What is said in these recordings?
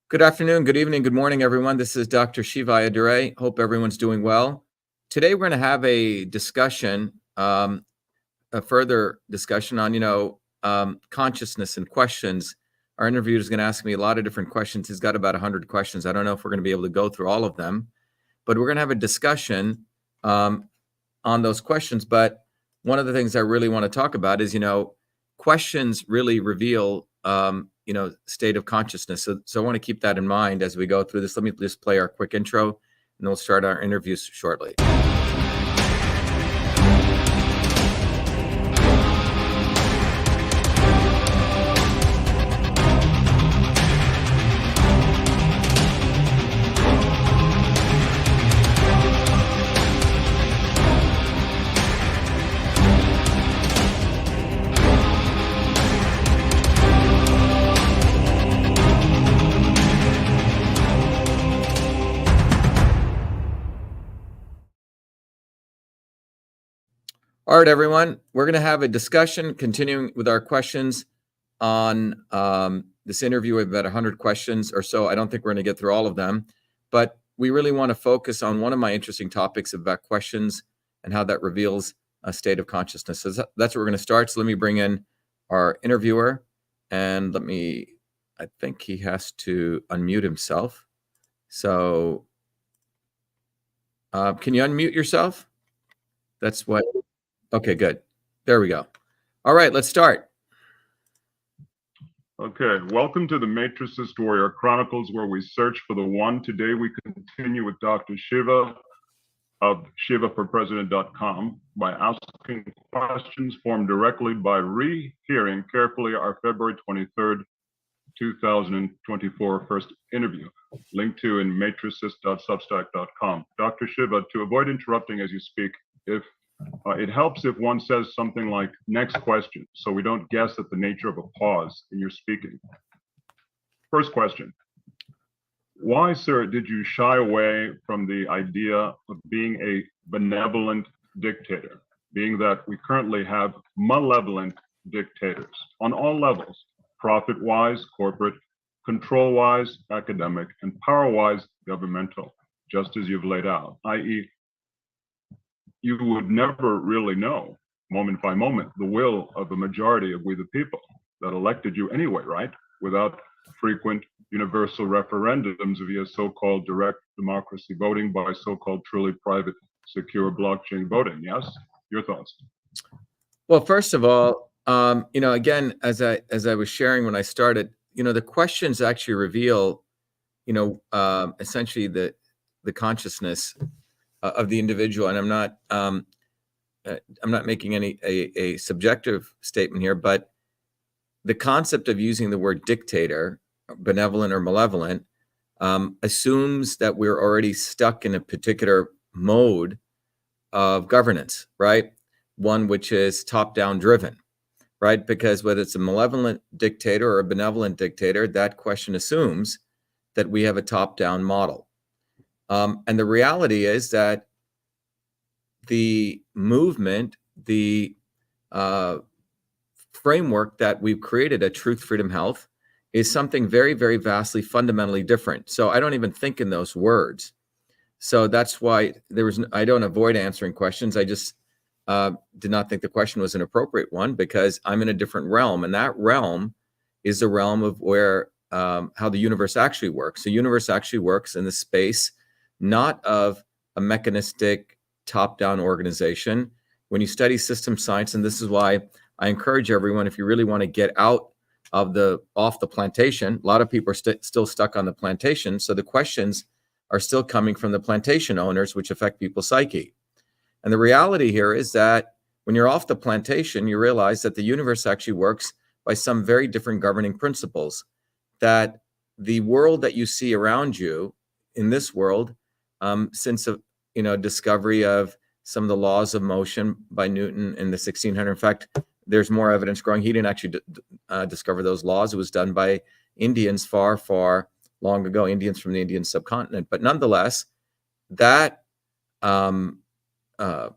Good afternoon, good evening, good morning, everyone. This is Dr. Shiva Adure. Hope everyone's doing well. Today, we're going to have a discussion, a further discussion on, consciousness and questions. Our interviewer is going to ask me a lot of different questions. He's got about 100 questions. I don't know if we're going to be able to go through all of them, but we're going to have a discussion on those questions. But one of the things I really want to talk about is, questions really reveal state of consciousness. So I want to keep that in mind as we go through this. Let me just play our quick intro, and then we'll start our interviews shortly. All right, everyone, we're going to have a discussion continuing with our questions on this interview. We have about 100 questions or so. I don't think we're going to get through all of them, but we really want to focus on one of my interesting topics about questions and how that reveals a state of consciousness. So that's where we're going to start. So let me bring in our interviewer, and I think he has to unmute himself. So can you unmute yourself? That's what... Okay, good. There we go. All right, let's start. Okay, welcome to the Matricist Warrior Chronicles, where we search for the one. Today we continue with Dr. Shiva of shivaforpresident.com by asking questions formed directly by rehearing carefully our February 23rd, 2024 first interview, linked to in matricist.substack.com. Dr. Shiva, to avoid interrupting as you speak, if it helps if one says something like next question, so we don't guess at the nature of a pause in your speaking. First question. Why, sir, did you shy away from the idea of being a benevolent dictator, being that we currently have malevolent dictators on all levels, profit-wise, corporate, control-wise, academic, and power-wise, governmental, just as you've laid out, i.e., you would never really know, moment by moment, the will of the majority of we the people that elected you anyway, right? Without frequent universal referendums via so-called direct democracy voting by so-called truly private, secure blockchain voting. Yes? Your thoughts? Well, first of all, again, as I was sharing when I started, the questions actually reveal, essentially the consciousness of the individual. And I'm not making a subjective statement here, but the concept of using the word dictator, benevolent or malevolent, assumes that we're already stuck in a particular mode of governance, right? One which is top-down driven, right? Because whether it's a malevolent dictator or a benevolent dictator, that question assumes that we have a top-down model. And the reality is that the movement, the framework that we've created at Truth, Freedom, Health is something very, very vastly, fundamentally different. So I don't even think in those words. So that's why I don't avoid answering questions. I just did not think the question was an appropriate one, because I'm in a different realm. And that realm is the realm of where how the universe actually works. The universe actually works in the space not of a mechanistic top-down organization. When you study system science, and this is why I encourage everyone, if you really want to get out of off the plantation, a lot of people are still stuck on the plantation. So the questions are still coming from the plantation owners, which affect people's psyche. And the reality here is that when you're off the plantation, you realize that the universe actually works by some very different governing principles, that the world that you see around you in this world, since discovery of some of the laws of motion by Newton in the 1600s. In fact, there's more evidence growing. He didn't actually discover those laws. It was done by Indians far, far long ago, Indians from the Indian subcontinent. But nonetheless, that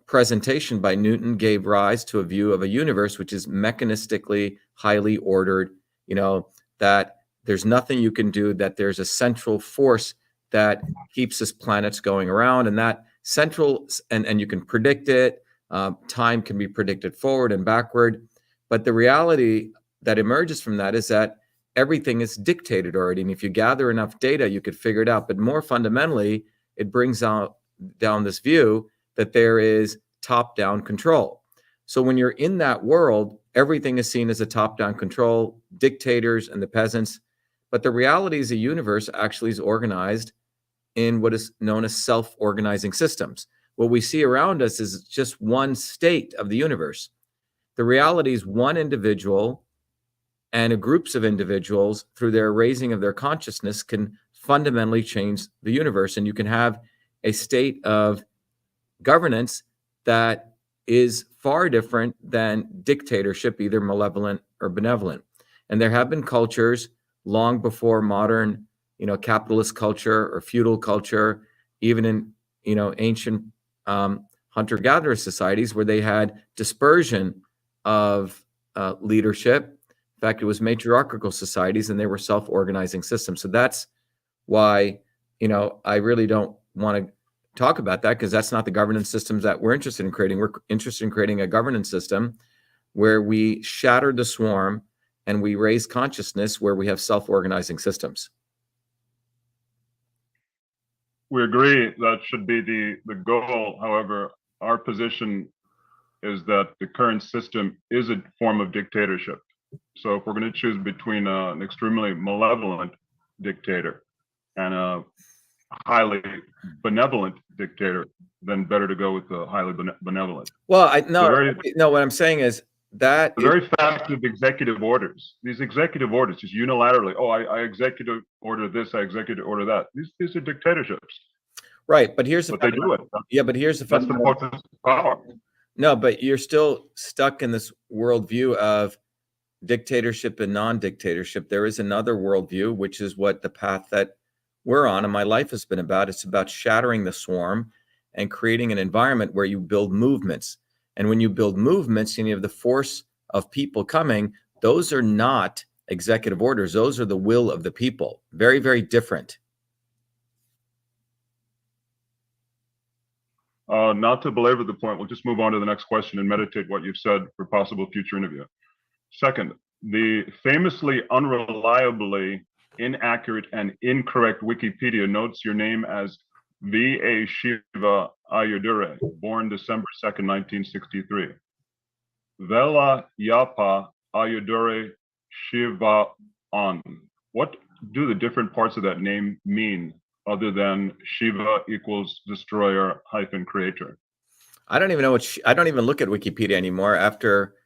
presentation by Newton gave rise to a view of a universe which is mechanistically highly ordered, that there's nothing you can do, that there's a central force that keeps this planets going around, and that central, and you can predict it. Time can be predicted forward and backward. But the reality that emerges from that is that everything is dictated already. And if you gather enough data, you could figure it out. But more fundamentally, it brings down this view that there is top-down control. So when you're in that world, everything is seen as a top-down control, dictators and the peasants. But the reality is the universe actually is organized in what is known as self-organizing systems. What we see around us is just one state of the universe. The reality is one individual and groups of individuals, through their raising of their consciousness, can fundamentally change the universe. And you can have a state of governance that is far different than dictatorship, either malevolent or benevolent. And there have been cultures long before modern, capitalist culture or feudal culture, even in, ancient hunter-gatherer societies, where they had dispersion of leadership. In fact, it was matriarchal societies, and they were self-organizing systems. So that's why, I really don't want to talk about that, because that's not the governance systems that we're interested in creating. We're interested in creating a governance system where we shatter the swarm and we raise consciousness, where we have self-organizing systems. We agree that should be the goal. However, our position is that the current system is a form of dictatorship. So if we're going to choose between an extremely malevolent dictator and a highly benevolent dictator, then better to go with the highly benevolent. Well, what I'm saying is that the very fact of executive orders, these executive orders, just unilaterally, I executive order this, I executive order that. These are dictatorships. Right, but here's the they do it. Yeah, but here's the that's the focus of power. No, but you're still stuck in this worldview of dictatorship and non-dictatorship. There is another worldview, which is what the path that we're on and my life has been about. It's about shattering the swarm and creating an environment where you build movements. And when you build movements and you have the force of people coming, those are not executive orders. Those are the will of the people. Very, very different. Not to belabor the point, we'll just move on to the next question and meditate what you've said for possible future interview. Second, the famously unreliably inaccurate and incorrect Wikipedia notes your name as Vashiva Ayodure, born December 2nd, 1963. Vela Yapa Ayodure Shiva On. What do the different parts of that name mean, other than Shiva equals destroyer hyphen creator? I don't even know I don't even look at Wikipedia anymore after,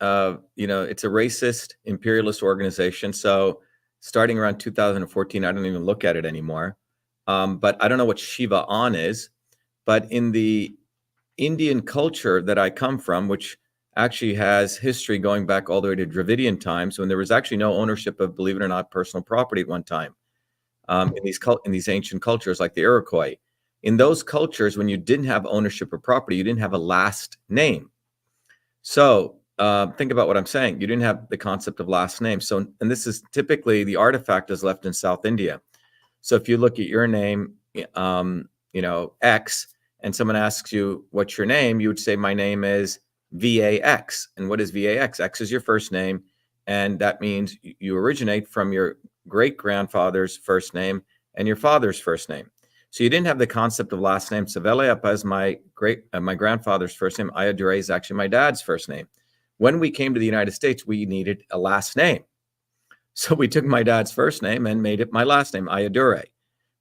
it's a racist imperialist organization. So starting around 2014, I don't even look at it anymore. But I don't know what Shiva On is. But in the Indian culture that I come from, which actually has history going back all the way to Dravidian times, when there was actually no ownership of, believe it or not, personal property at one time. In these ancient cultures like the Iroquois. In those cultures, when you didn't have ownership of property, you didn't have a last name. So think about what I'm saying. You didn't have the concept of last name. So, and this is typically the artifact is left in South India. So if you look at your name, X, and someone asks you, what's your name? You would say, my name is VAX. And what is VAX? X is your first name. And that means you originate from your great-grandfather's first name and your father's first name. So you didn't have the concept of last name. So Veliapa is my grandfather's first name. Ayodure is actually my dad's first name. When we came to the United States, we needed a last name. So we took my dad's first name and made it my last name, Ayodure.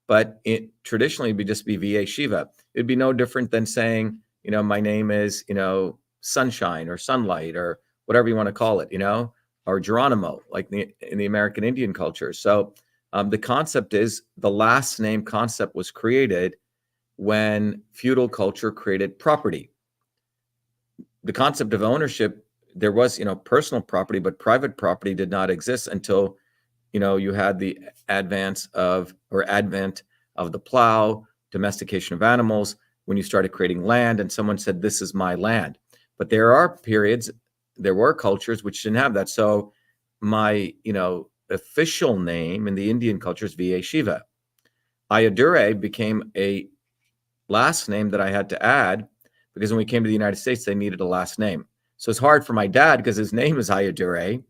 But it traditionally would just be Vashiva. It'd be no different than saying, my name is, Sunshine or Sunlight or whatever you want to call it, or Geronimo, like in the American Indian culture. So the concept is the last name concept was created when feudal culture created property. The concept of ownership, there was, personal property, but private property did not exist until, you had the advent of the plow, domestication of animals, when you started creating land and someone said, this is my land. But there were cultures which didn't have that. So my, official name in the Indian culture is Be Shiva. Ayyadurai became a last name that I had to add because when we came to the United States, they needed a last name. So it's hard for my dad because his name is Ayyadurai.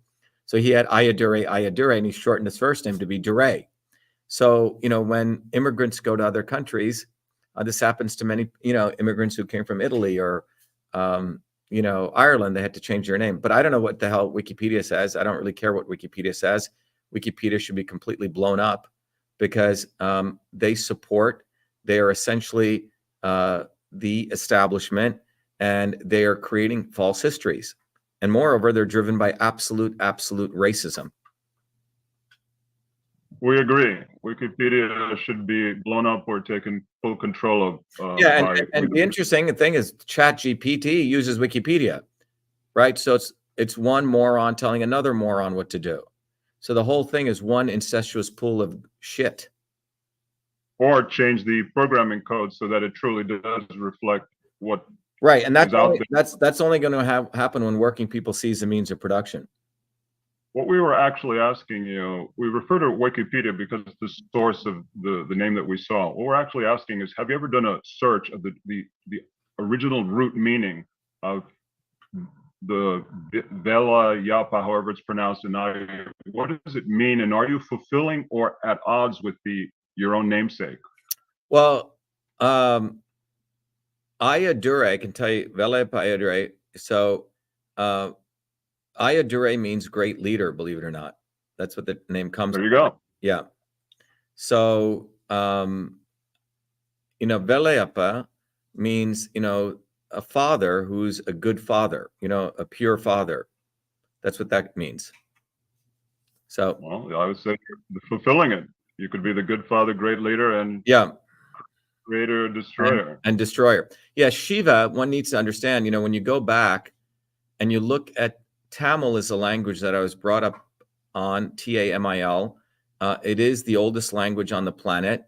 So he had Ayyadurai, and he shortened his first name to be Durai. So, when immigrants go to other countries, this happens to many, immigrants who came from Italy or, Ireland, they had to change their name. But I don't know what the hell Wikipedia says. I don't really care what Wikipedia says. Wikipedia should be completely blown up because they are essentially the establishment, and they are creating false histories. And moreover, they're driven by absolute racism. We agree. Wikipedia should be blown up or taken full control of. And the interesting thing is ChatGPT uses Wikipedia, right? So it's one moron telling another moron what to do. So the whole thing is one incestuous pool of shit. Or change the programming code so that it truly does reflect what. Right, and that's only going to happen when working people sees the means of production. What we were actually asking you, we refer to Wikipedia because it's the source of the name that we saw. What we're actually asking is, have you ever done a search of the original root meaning of the Vela Yapa, however it's pronounced, and what does it mean, and are you fulfilling or at odds with your own namesake? Well, Ayyadurai, I can tell you, Vela Ayyadurai. So, Ayyadurai means great leader, believe it or not. That's what the name comes from. There you go. Yeah. So, Velayapa means, a father who's a good father, a pure father. That's what that means. So, well, I would say you're fulfilling it. You could be the good father, great leader, and creator, destroyer. And destroyer. Yeah, Shiva, one needs to understand, when you go back and you look at Tamil is a language that I was brought up on, Tamil. It is the oldest language on the planet.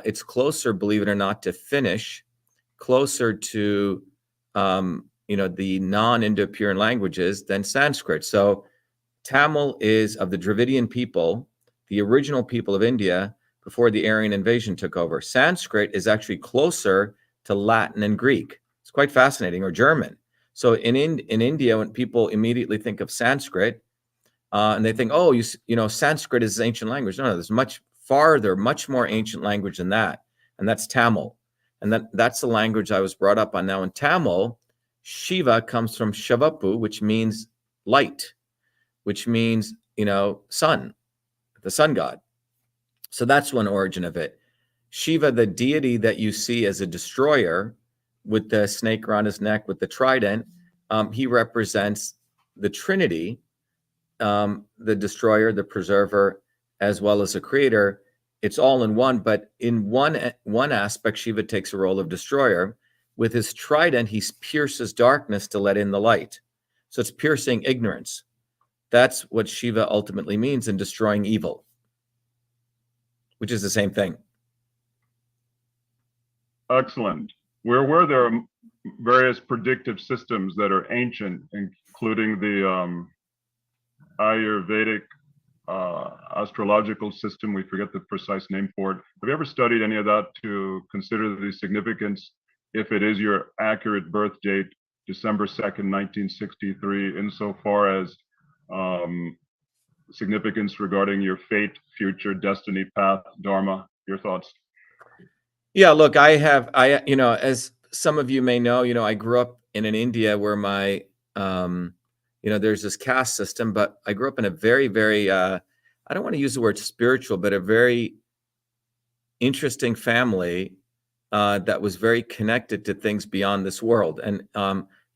It's closer, believe it or not, to Finnish, closer to, the non-Indo-Purian languages than Sanskrit. So Tamil is of the Dravidian people, the original people of India before the Aryan invasion took over. Sanskrit is actually closer to Latin and Greek. It's quite fascinating, or German. So in India, when people immediately think of Sanskrit, and they think, oh, Sanskrit is ancient language. No, there's much farther, much more ancient language than that, and that's Tamil. And that's the language I was brought up on. Now in Tamil, Shiva comes from Shavapu, which means light, which means, sun, the sun god. So that's one origin of it. Shiva, the deity that you see as a destroyer, with the snake around his neck, with the trident, he represents the Trinity, the destroyer, the preserver, as well as the creator. It's all in one, but in one aspect, Shiva takes a role of destroyer. With his trident, he pierces darkness to let in the light. So it's piercing ignorance. That's what Shiva ultimately means in destroying evil, which is the same thing. Excellent. We're aware there are various predictive systems that are ancient, including the Ayurvedic astrological system. We forget the precise name for it. Have you ever studied any of that to consider the significance, if it is your accurate birth date, December 2nd, 1963, insofar as significance regarding your fate, future, destiny, path, dharma? Your thoughts? Yeah, look, as some of you may know, I grew up in an India where my, there's this caste system, but I grew up in a very, very, I don't want to use the word spiritual, but a very interesting family that was very connected to things beyond this world. And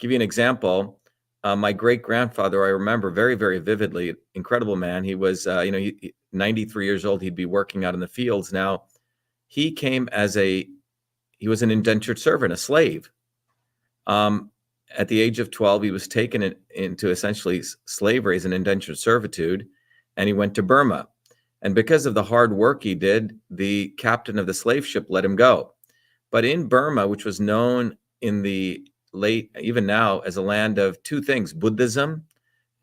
give you an example, my great-grandfather, I remember very, very vividly, incredible man. He was, 93 years old. He'd be working out in the fields. Now, he came he was an indentured servant, a slave. At the age of 12, he was taken into essentially slavery as an indentured servitude, and he went to Burma. And because of the hard work he did, the captain of the slave ship let him go. But in Burma, which was known in the even now, as a land of two things, Buddhism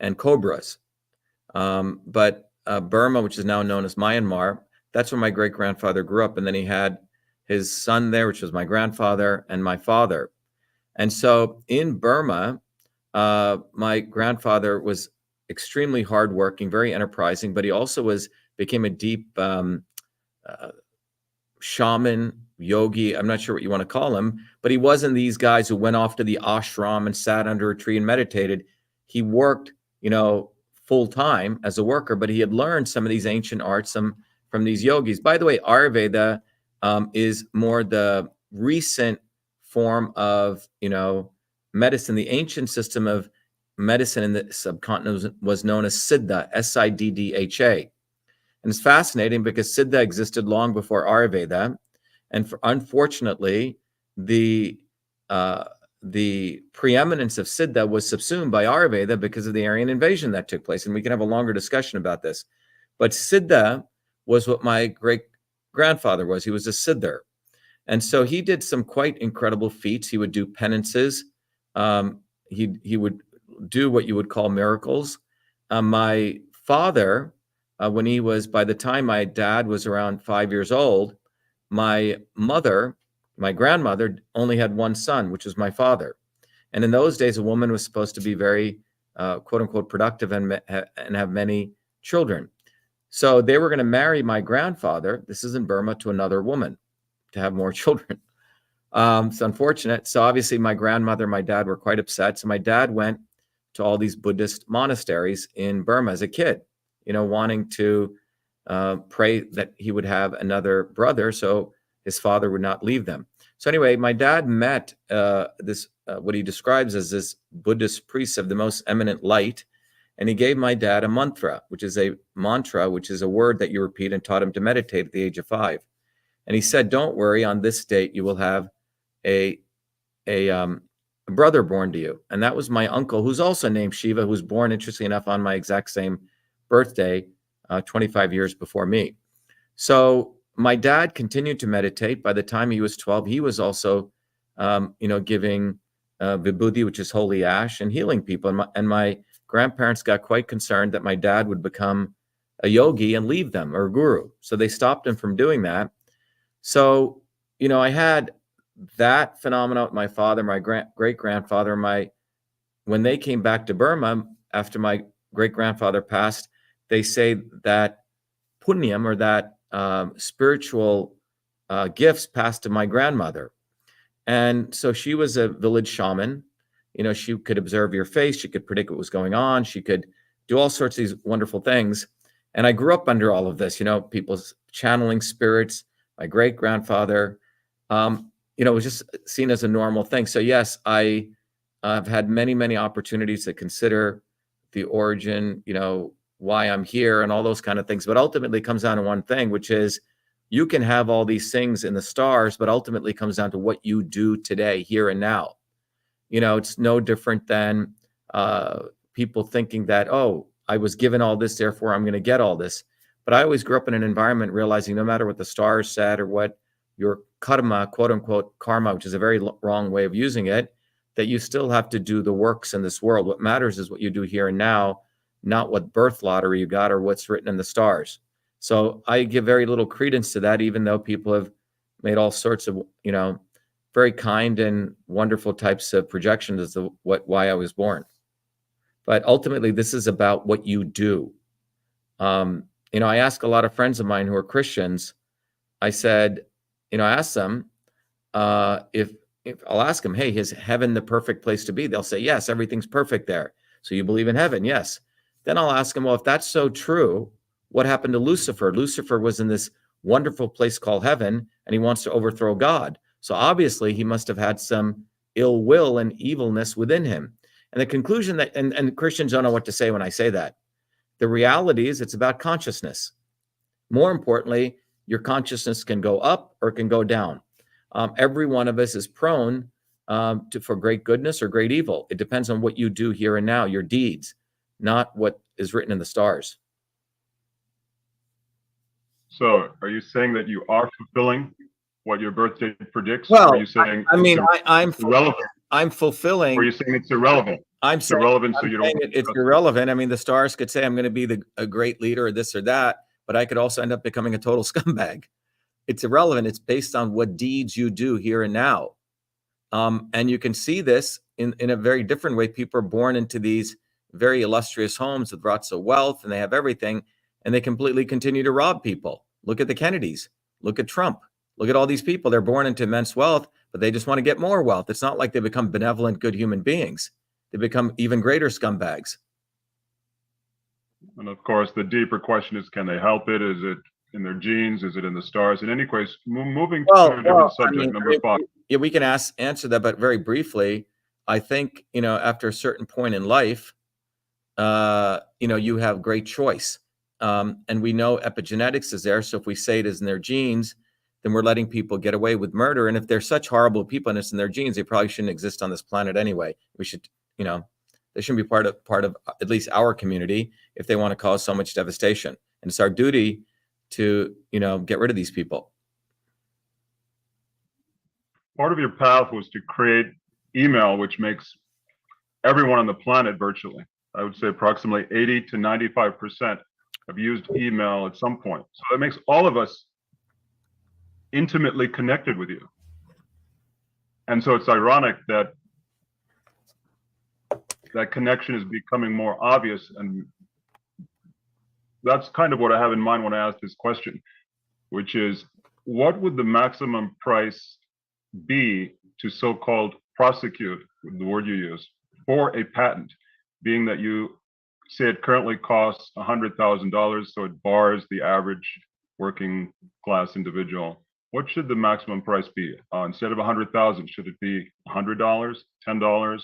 and cobras. But Burma, which is now known as Myanmar. That's where my great-grandfather grew up. And then he had his son there, which was my grandfather and my father. And so in Burma, my grandfather was extremely hardworking, very enterprising, but he also became a deep shaman, yogi. I'm not sure what you want to call him, but he wasn't these guys who went off to the ashram and sat under a tree and meditated. He worked, full time as a worker, but he had learned some of these ancient arts from these yogis. By the way, Ayurveda is more the recent form of, medicine. The ancient system of medicine in the subcontinent was known as Siddha, Siddha. And it's fascinating because Siddha existed long before Ayurveda. And unfortunately, the preeminence of Siddha was subsumed by Ayurveda because of the Aryan invasion that took place. And we can have a longer discussion about this. But Siddha was what my great-grandfather was. He was a Siddher. And so he did some quite incredible feats. He would do penances. He would do what you would call miracles. My father, by the time my dad was around 5 years old, my grandmother only had one son, which was my father. And in those days, a woman was supposed to be very, quote unquote, productive and have many children. So they were going to marry my grandfather, this is in Burma, to another woman to have more children. It's unfortunate. So obviously my grandmother and my dad were quite upset. So my dad went to all these Buddhist monasteries in Burma as a kid, wanting to pray that he would have another brother so his father would not leave them. So anyway, my dad met what he describes as this Buddhist priest of the most eminent light, and he gave my dad a mantra, which is a word that you repeat, and taught him to meditate at the age of 5. And he said, don't worry, on this date you will have a brother born to you. And that was my uncle, who's also named Shiva, who was born, interestingly enough, on my exact same birthday, 25 years before me. So my dad continued to meditate. By the time he was 12, he was also, giving vibhuti, which is holy ash, and healing people. And my grandparents got quite concerned that my dad would become a yogi and leave them, or a guru. So they stopped him from doing that. So, I had that phenomenon with my father, my great-grandfather, when they came back to Burma after my great-grandfather passed, they say that punyam, or that spiritual gifts, passed to my grandmother. And so she was a village shaman. She could observe your face. She could predict what was going on. She could do all sorts of these wonderful things. And I grew up under all of this, people channeling spirits. My great-grandfather, it was just seen as a normal thing. So yes, I've had many, many opportunities to consider the origin, why I'm here and all those kind of things. But ultimately it comes down to one thing, which is you can have all these things in the stars, but ultimately it comes down to what you do today, here and now. It's no different than people thinking that, oh, I was given all this, therefore I'm going to get all this. But I always grew up in an environment realizing no matter what the stars said or what your karma, quote unquote, karma, which is a very wrong way of using it, that you still have to do the works in this world. What matters is what you do here and now, not what birth lottery you got or what's written in the stars. So I give very little credence to that, even though people have made all sorts of, very kind and wonderful types of projections as to why I was born. But ultimately, this is about what you do. I ask a lot of friends of mine who are Christians, I said, I asked them if I'll ask them, hey, is heaven the perfect place to be? They'll say, yes, everything's perfect there. So you believe in heaven? Yes. Then I'll ask them, well, if that's so true, what happened to Lucifer? Lucifer was in this wonderful place called heaven, and he wants to overthrow God. So obviously he must have had some ill will and evilness within him. And the conclusion that, and Christians don't know what to say when I say that. The reality is it's about consciousness. More importantly, your consciousness can go up or it can go down. Every one of us is prone for great goodness or great evil. It depends on what you do here and now, your deeds, not what is written in the stars. So are you saying that you are fulfilling what your birthday predicts? Well, or are you saying I'm fulfilling. Or are you saying it's irrelevant? I'm It's saying, irrelevant, so I'm you saying don't. it's irrelevant. I mean, the stars could say I'm going to be a great leader or this or that, but I could also end up becoming a total scumbag. It's irrelevant. It's based on what deeds you do here and now. And you can see this in a very different way. People are born into these very illustrious homes with lots of wealth, and they have everything, and they completely continue to rob people. Look at the Kennedys. Look at Trump. Look at all these people. They're born into immense wealth, but they just want to get more wealth. It's not like they become benevolent, good human beings. They become even greater scumbags. And of course, the deeper question is, can they help it? Is it in their genes? Is it in the stars? In any case, moving to a different subject, number 5. Yeah, we can answer that, but very briefly, I think, after a certain point in life, you have great choice. And we know epigenetics is there. So if we say it is in their genes, then we're letting people get away with murder. And if they're such horrible people and it's in their genes, they probably shouldn't exist on this planet anyway. We should, they shouldn't be part of at least our community if they want to cause so much devastation. And it's our duty to, get rid of these people. Part of your path was to create email, which makes everyone on the planet virtually, I would say approximately 80 to 95% have used email at some point. So that makes all of us intimately connected with you. And so it's ironic that that connection is becoming more obvious. And that's kind of what I have in mind when I ask this question, which is, what would the maximum price be to so-called prosecute, the word you use, for a patent, being that you say it currently costs $100,000, so it bars the average working class individual. What should the maximum price be? Instead of 100,000, should it be $100, $10?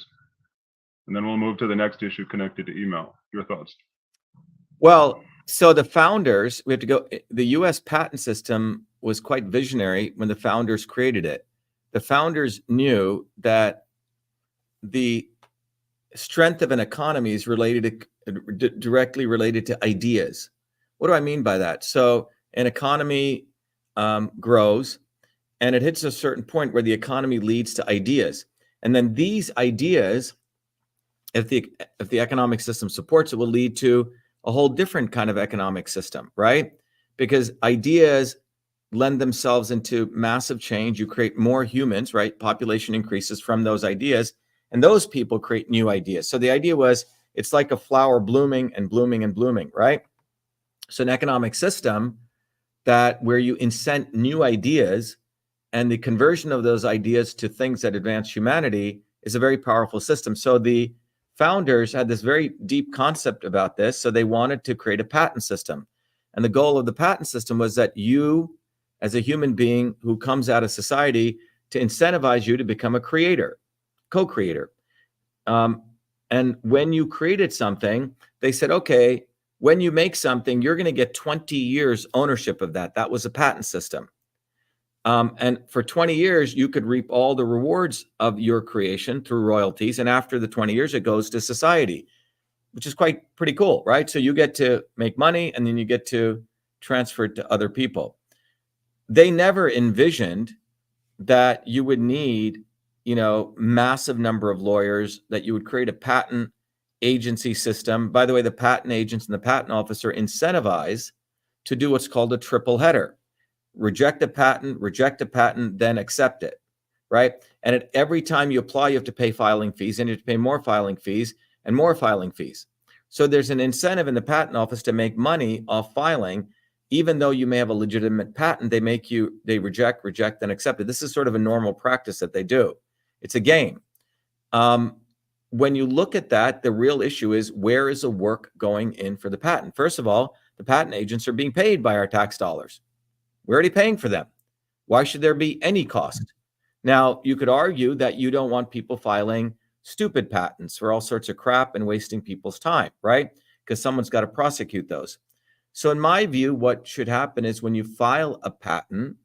And then we'll move to the next issue connected to email. Your thoughts? Well, so the founders, we have to go, the US patent system was quite visionary when the founders created it. The founders knew that the strength of an economy is directly related to ideas. What do I mean by that? So an economy grows, and it hits a certain point where the economy leads to ideas. And then these ideas, if the economic system supports it, will lead to a whole different kind of economic system, right? Because ideas lend themselves into massive change. You create more humans, right? Population increases from those ideas, and those people create new ideas. So the idea was, it's like a flower blooming and blooming and blooming, right? So an economic system where you incent new ideas and the conversion of those ideas to things that advance humanity is a very powerful system. So the founders had this very deep concept about this. So they wanted to create a patent system. And the goal of the patent system was that you, as a human being who comes out of society, to incentivize you to become a creator, co-creator. And when you created something, they said, okay, when you make something, you're going to get 20 years ownership of that. That was a patent system. And for 20 years, you could reap all the rewards of your creation through royalties. And after the 20 years, it goes to society, which is pretty cool, right? So you get to make money, and then you get to transfer it to other people. They never envisioned that you would need, massive number of lawyers, that you would create a patent agency system. By the way, the patent agents and the patent office are incentivized to do what's called a triple header. Reject a patent, then accept it, right? And at every time you apply, you have to pay filing fees, and you have to pay more filing fees and more filing fees. So there's an incentive in the patent office to make money off filing. Even though you may have a legitimate patent, they reject, then accept it. This is sort of a normal practice that they do. It's a game. When you look at that, the real issue is, where is the work going in for the patent? First of all, the patent agents are being paid by our tax dollars. We're already paying for them. Why should there be any cost? Now, you could argue that you don't want people filing stupid patents for all sorts of crap and wasting people's time, right? Because someone's got to prosecute those. So in my view, what should happen is, when you file a patent,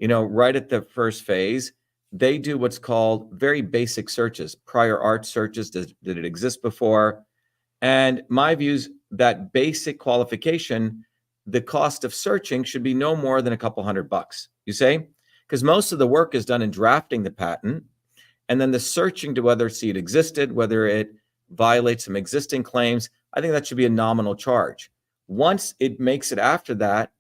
right at the first phase, they do what's called very basic searches, prior art searches. Did it exist before? And my view is that basic qualification, the cost of searching should be no more than a couple $100, you say? Because most of the work is done in drafting the patent, and then the searching to whether it existed, whether it violates some existing claims, I think that should be a nominal charge. Once it makes it after that,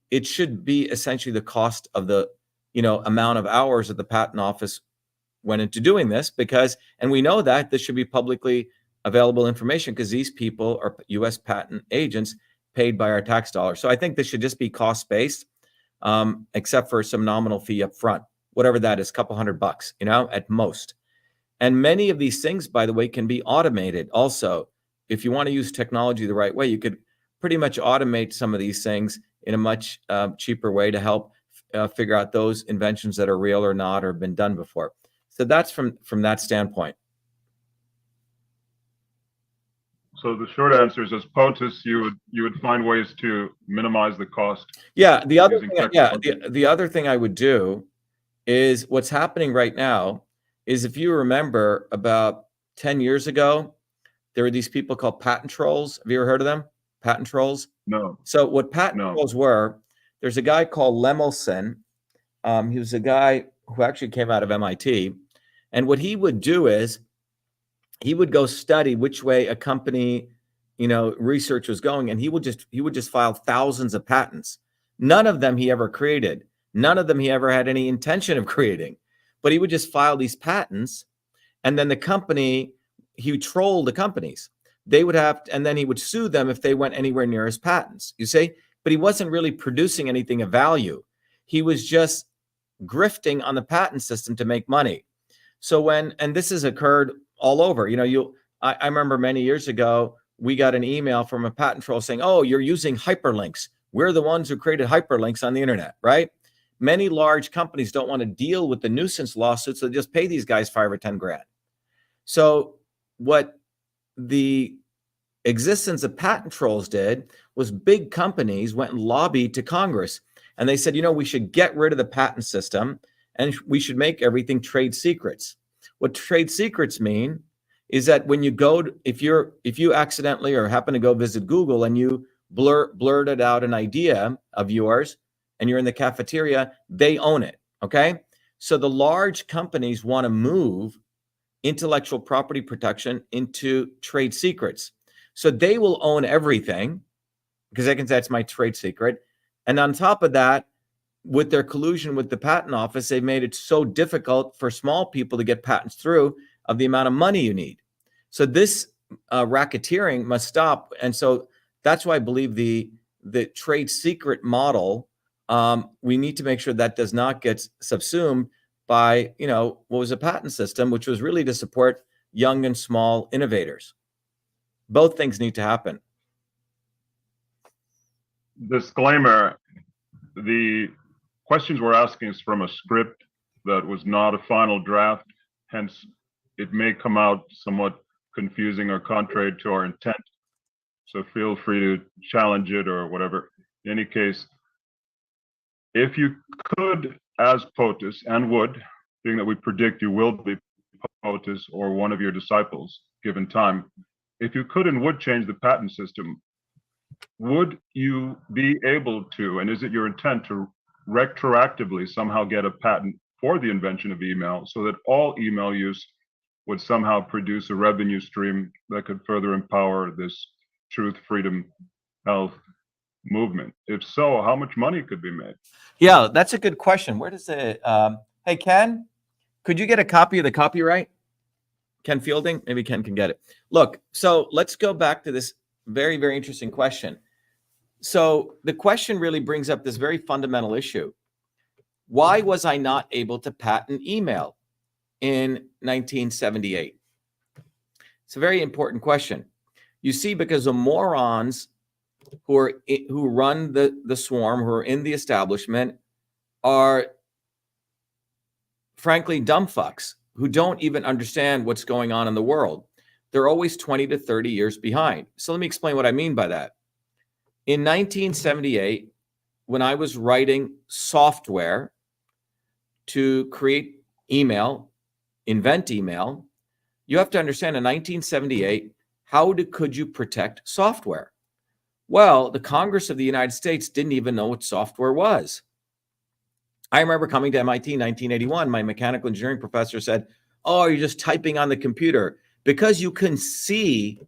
it should be essentially the cost of the, amount of hours that the patent office went into doing this, because, and we know that this should be publicly available information because these people are U.S. patent agents paid by our tax dollars. So I think this should just be cost-based, except for some nominal fee up front, whatever that is, a couple $100, at most. And many of these things, by the way, can be automated also. If you want to use technology the right way, you could pretty much automate some of these things in a much cheaper way to help figure out those inventions that are real or not, or have been done before. So that's from that standpoint. So the short answer is, as POTUS, you would find ways to minimize the cost. Yeah. The other thing I would do is, what's happening right now is, if you remember, about 10 years ago, there were these people called patent trolls. Have you ever heard of them? Patent trolls? No. So what patent trolls were, there's a guy called Lemelson. He was a guy who actually came out of MIT. And what he would do is, he would go study which way a company, research was going, and he would just file thousands of patents. None of them he ever created. None of them he ever had any intention of creating. But he would just file these patents, and then he trolled the companies. They would and then he would sue them if they went anywhere near his patents, you see? But he wasn't really producing anything of value. He was just grifting on the patent system to make money. So and this has occurred all over, I remember many years ago, we got an email from a patent troll saying, "Oh, you're using hyperlinks. We're the ones who created hyperlinks on the internet," right? Many large companies don't want to deal with the nuisance lawsuits, so they just pay these guys $5 or $10 grand. So what the existence of patent trolls did was, big companies went and lobbied to Congress, and they said, we should get rid of the patent system, and we should make everything trade secrets. What trade secrets mean is that when you go, if you accidentally or happen to go visit Google and you blurted out an idea of yours and you're in the cafeteria, they own it, okay? So the large companies want to move intellectual property protection into trade secrets. So they will own everything because they can say it's my trade secret. And on top of that, with their collusion with the patent office, they've made it so difficult for small people to get patents through, of the amount of money you need. So this racketeering must stop. And so that's why I believe the trade secret model, we need to make sure that does not get subsumed by, what was a patent system, which was really to support young and small innovators. Both things need to happen. Disclaimer, the questions we're asking is from a script that was not a final draft. Hence, it may come out somewhat confusing or contrary to our intent. So feel free to challenge it or whatever. In any case, if you could, as POTUS, and would, being that we predict you will be POTUS or one of your disciples given time, if you could and would change the patent system, would you be able to, and is it your intent to retroactively somehow get a patent for the invention of email, so that all email use would somehow produce a revenue stream that could further empower this truth, freedom, health movement? If so, how much money could be made? Yeah, that's a good question. Where does it, hey, Ken, could you get a copy of the copyright? Ken Fielding, maybe Ken can get it. Look, so let's go back to this very, very interesting question. So the question really brings up this very fundamental issue. Why was I not able to patent email in 1978? It's a very important question. You see, because the morons who run the swarm, who are in the establishment, are frankly dumb fucks who don't even understand what's going on in the world. They're always 20 to 30 years behind. So let me explain what I mean by that. In 1978, when I was writing software to create email, invent email, you have to understand, in 1978, could you protect software? Well, the Congress of the United States didn't even know what software was. I remember coming to MIT in 1981, my mechanical engineering professor said, "Oh, you're just typing on the computer." because you couldn't see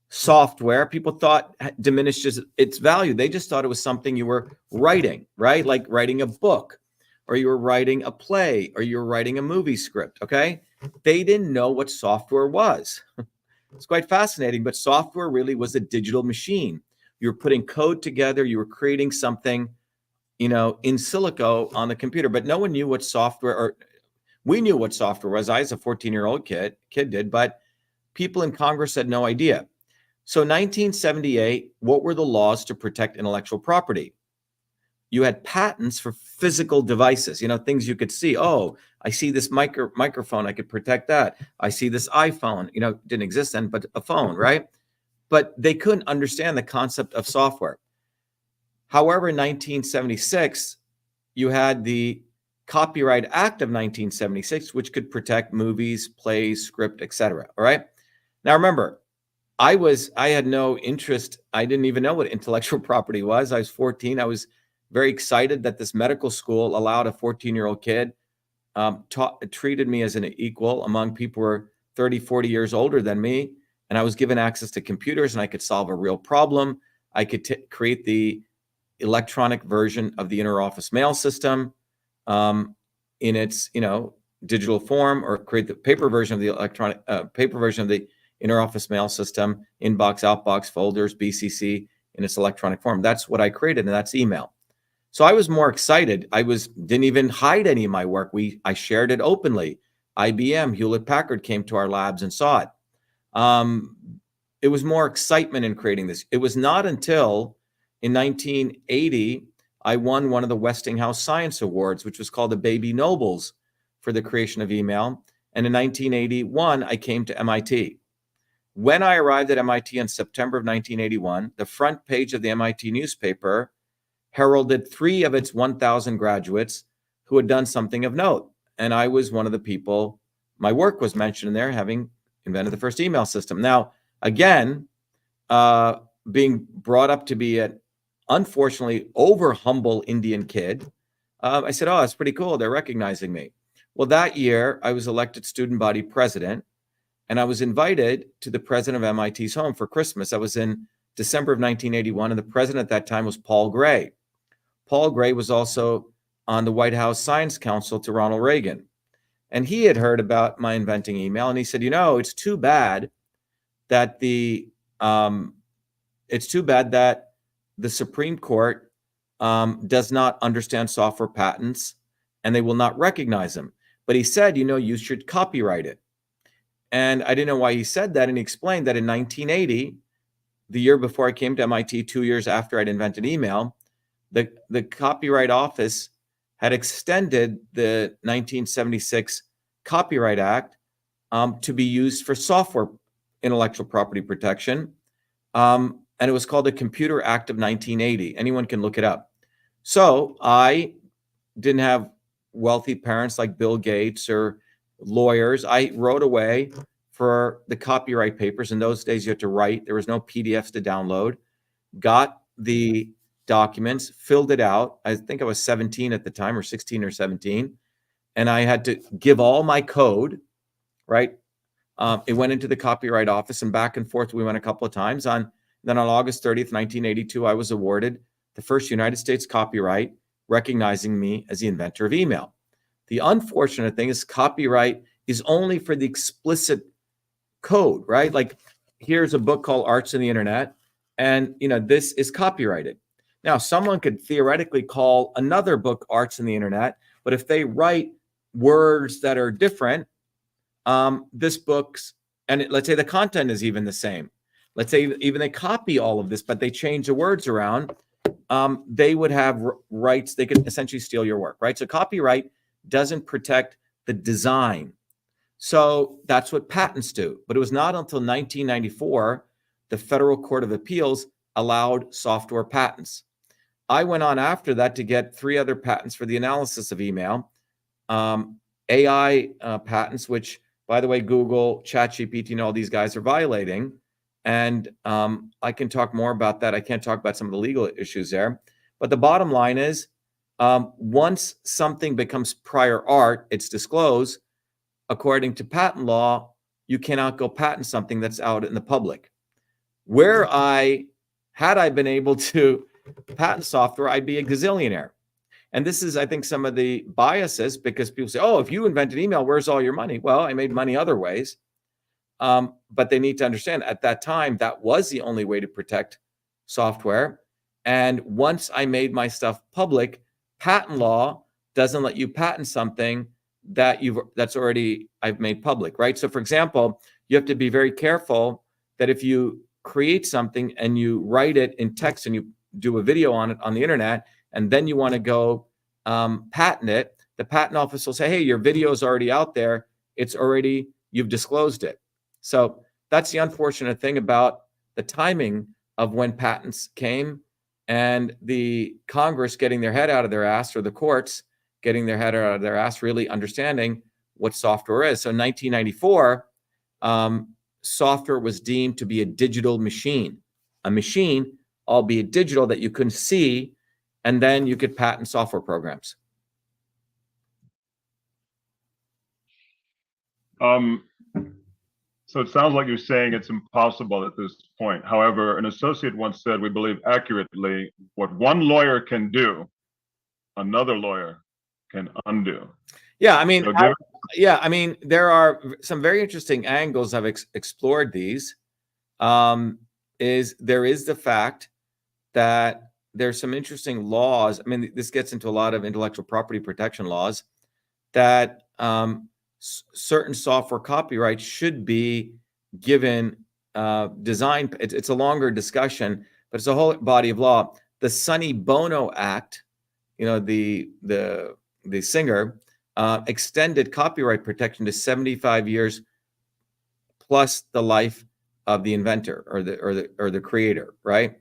software, people thought diminishes its value. They just thought it was something you were writing, right? Like writing a book, or you were writing a play, or you were writing a movie script, okay? They didn't know what software was. It's quite fascinating, but software really was a digital machine. You were putting code together, you were creating something, in silico on the computer, but no one knew what software, or we knew what software was. I, as a 14-year-old kid did, but people in Congress had no idea. So 1978, what were the laws to protect intellectual property? You had patents for physical devices, things you could see. Oh, I see this microphone, I could protect that. I see this iPhone, didn't exist then, but a phone, right? But they couldn't understand the concept of software. However, in 1976, you had the Copyright Act of 1976, which could protect movies, plays, script, etc. All right. Now, remember, I had no interest. I didn't even know what intellectual property was. I was 14. I was very excited that this medical school allowed a 14-year-old kid, treated me as an equal among people who were 30, 40 years older than me. And I was given access to computers, and I could solve a real problem. I could create the electronic version of the interoffice mail system in its, digital form, or create the paper version of the interoffice mail system, inbox, outbox, folders, BCC in its electronic form. That's what I created, and that's email. So I was more excited. Didn't even hide any of my work. I shared it openly. IBM, Hewlett Packard came to our labs and saw it. It was more excitement in creating this. It was not until in 1980, I won one of the Westinghouse Science Awards, which was called the Baby Nobles, for the creation of email. And in 1981, I came to MIT. When I arrived at MIT in September of 1981, the front page of the MIT newspaper heralded 3 of its 1,000 graduates who had done something of note. And I was one of the people, my work was mentioned in there, having invented the first email system. Now, again, being brought up to be an unfortunately over humble Indian kid, I said, oh, that's pretty cool. They're recognizing me. Well, that year I was elected student body president, and I was invited to the president of MIT's home for Christmas. I was in December of 1981, and the president at that time was Paul Gray. Paul Gray was also on the White House Science Council to Ronald Reagan. And he had heard about my inventing email, and he said, it's too bad that the Supreme Court does not understand software patents, and they will not recognize them. But he said, you should copyright it. And I didn't know why he said that. And he explained that in 1980, the year before I came to MIT, 2 years after I'd invented email, the Copyright Office had extended the 1976 Copyright Act to be used for software intellectual property protection. And it was called the Computer Act of 1980. Anyone can look it up. So I didn't have wealthy parents like Bill Gates or lawyers. I wrote away for the copyright papers. In those days, you had to write. There was no PDFs to download. Got the documents, filled it out. I think I was 17 at the time, or 16 or 17. And I had to give all my code, right? It went into the Copyright Office, and back and forth we went a couple of times. Then on August 30th, 1982, I was awarded the first United States copyright, recognizing me as the inventor of email. The unfortunate thing is copyright is only for the explicit code, right? Like, here's a book called Arts in the Internet, and this is copyrighted. Now, someone could theoretically call another book Arts in the Internet, but if they write words that are different, this book's, and let's say the content is even the same. Let's say even they copy all of this, but they change the words around, they would have rights. They could essentially steal your work, right? So copyright doesn't protect the design. So that's what patents do. But it was not until 1994 the Federal Court of Appeals allowed software patents. I went on after that to get 3 other patents for the analysis of email, AI patents, which, by the way, Google, ChatGPT, and all these guys are violating. And I can talk more about that. I can't talk about some of the legal issues there. But the bottom line is, once something becomes prior art, it's disclosed. According to patent law, you cannot go patent something that's out in the public. Had I been able to patent software, I'd be a gazillionaire. And this is, I think, some of the biases, because people say, oh, if you invented email, where's all your money? Well, I made money other ways. But they need to understand at that time, that was the only way to protect software. And once I made my stuff public, patent law doesn't let you patent something that I've made public, right? So for example, you have to be very careful that if you create something and you write it in text and you do a video on it on the internet, and then you want to go patent it, the patent office will say, hey, your video is already out there. You've disclosed it. So that's the unfortunate thing about the timing of when patents came, and the Congress getting their head out of their ass, or the courts getting their head out of their ass, really understanding what software is. So in 1994, software was deemed to be a digital machine, albeit digital, that you couldn't see, and then you could patent software programs. So it sounds like you're saying it's impossible at this point. However, an associate once said, we believe accurately, what one lawyer can do, another lawyer can undo. Yeah, I mean, there are some very interesting angles. I've explored these. There is the fact that there's some interesting laws. I mean, this gets into a lot of intellectual property protection laws, that certain software copyright should be given design. It's a longer discussion, but it's a whole body of law. The Sonny Bono Act, the singer, extended copyright protection to 75 years plus the life of the inventor or the creator, right?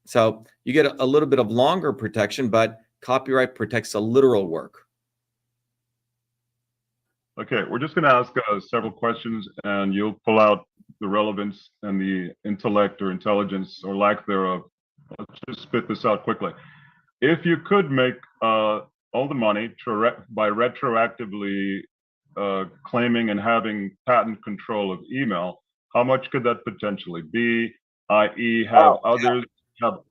So you get a little bit of longer protection, but copyright protects a literal work. Okay, we're just going to ask several questions, and you'll pull out the relevance and the intellect or intelligence or lack thereof. Let's just spit this out quickly. If you could make all the money by retroactively claiming and having patent control of email, how much could that potentially be? I.e., have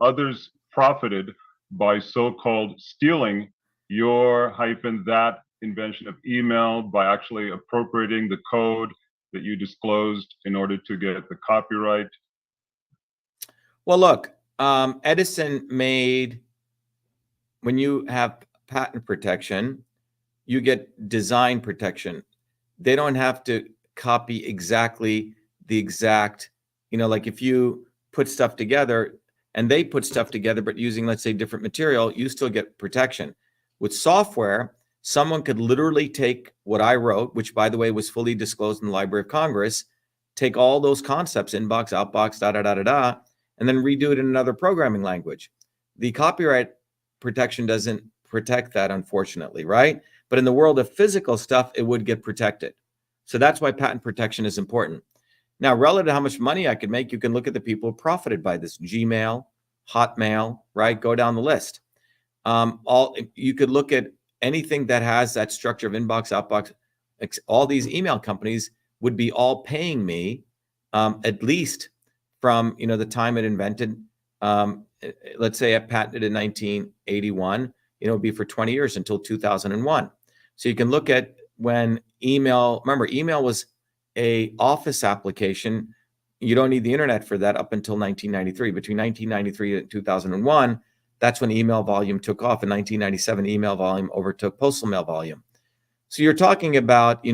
others profited by so-called stealing your that invention of email by actually appropriating the code that you disclosed in order to get the copyright? Well, look, Edison made, when you have patent protection, you get design protection. They don't have to copy exactly the exact, like if you put stuff together and they put stuff together, but using, let's say, different material, you still get protection. With software, someone could literally take what I wrote, which, by the way, was fully disclosed in the Library of Congress, take all those concepts, inbox, outbox, and then redo it in another programming language. The copyright protection doesn't protect that, unfortunately, right? But in the world of physical stuff, it would get protected. So that's why patent protection is important. Now, relative to how much money I could make, you can look at the people who profited by this. Gmail, Hotmail, right? Go down the list. You could look at anything that has that structure of inbox, outbox. All these email companies would be all paying me at least from the time it invented. Let's say I patented in 1981. It would be for 20 years until 2001. So you can look at when email. Remember, email was a office application. You don't need the internet for that up until 1993. Between 1993 and 2001. That's when email volume took off. In 1997, email volume overtook postal mail volume. So you're talking about,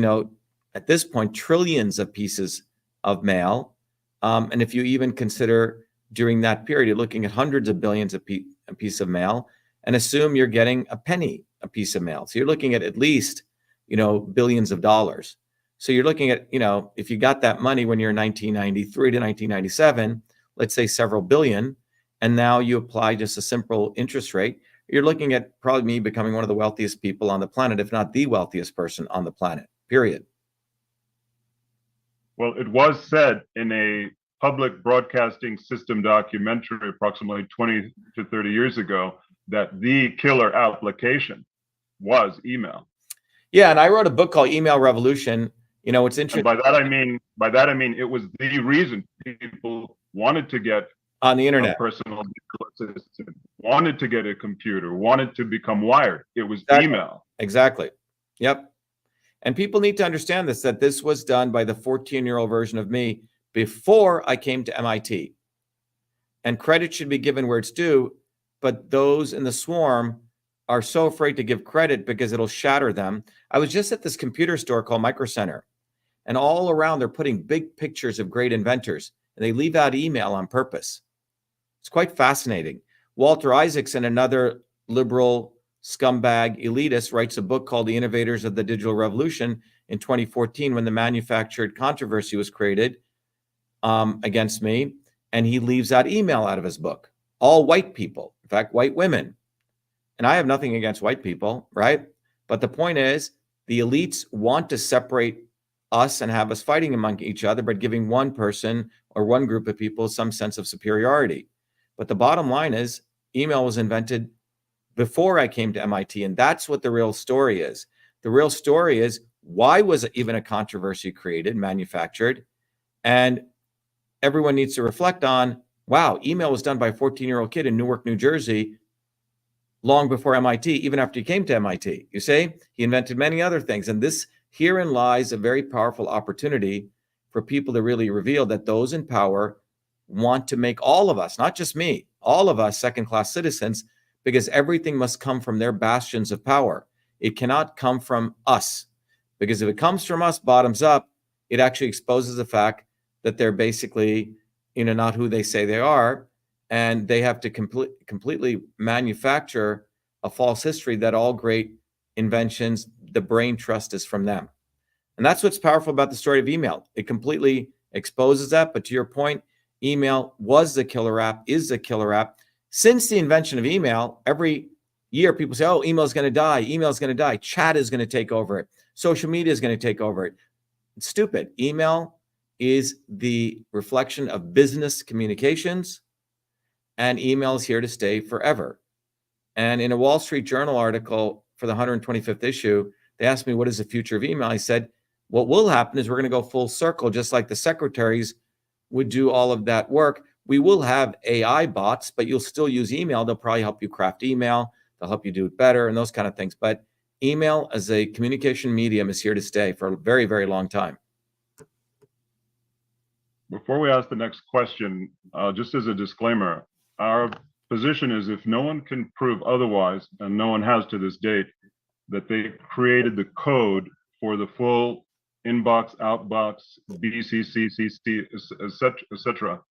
at this point, trillions of pieces of mail. And if you even consider during that period, you're looking at hundreds of billions of a piece of mail, and assume you're getting a penny a piece of mail. So you're looking at least, billions of dollars. So you're looking at, if you got that money when you're 1993 to 1997, let's say several billion, and now you apply just a simple interest rate, you're looking at probably me becoming one of the wealthiest people on the planet, if not the wealthiest person on the planet, period. Well, it was said in a public broadcasting system documentary approximately 20 to 30 years ago that the killer application was email. Yeah, and I wrote a book called Email Revolution, You know, it's And interesting. by that I mean it was the reason people wanted to get On the a internet. personal digital assistant, wanted to get a computer, wanted to become wired. It was Exactly. email. Exactly. Yep. And people need to understand this, that this was done by the 14-year-old version of me before I came to MIT. And credit should be given where it's due, but those in the swarm are so afraid to give credit because it'll shatter them. I was just at this computer store called Micro Center, and all around they're putting big pictures of great inventors, and they leave out email on purpose. It's quite fascinating. Walter Isaacson, another liberal scumbag elitist, writes a book called The Innovators of the Digital Revolution in 2014 when the manufactured controversy was created against me, and he leaves out email out of his book. All white people, in fact, white women. And I have nothing against white people, right? But the point is, the elites want to separate us and have us fighting among each other, but giving one person or one group of people some sense of superiority. But the bottom line is, email was invented before I came to MIT, and that's what the real story is. The real story is, why was even a controversy created, manufactured? And everyone needs to reflect on, wow, email was done by a 14-year-old kid in Newark, New Jersey, long before MIT, even after he came to MIT. You see, he invented many other things. And herein lies a very powerful opportunity for people to really reveal that those in power want to make all of us, not just me, all of us second-class citizens, because everything must come from their bastions of power. It cannot come from us, because if it comes from us bottoms up, it actually exposes the fact that they're basically, not who they say they are, and they have to completely manufacture a false history that all great inventions, the brain trust is from them. And that's what's powerful about the story of email. It completely exposes that. But to your point, email was the killer app, is the killer app. Since the invention of email, every year people say, oh, email is going to die. Email is going to die. Chat is going to take over it. Social media is going to take over it. It's stupid. Email is the reflection of business communications, and email is here to stay forever. And in a Wall Street Journal article for the 125th issue, they asked me, what is the future of email? I said, what will happen is we're going to go full circle, just like the secretaries would do all of that work. We will have AI bots, but you'll still use email. They'll probably help you craft email. They'll help you do it better and those kind of things. But email as a communication medium is here to stay for a very, very long time. Before we ask the next question, just as a disclaimer, our position is if no one can prove otherwise, and no one has to this date, that they created the code for the full inbox, outbox, BCC, CC, etc.,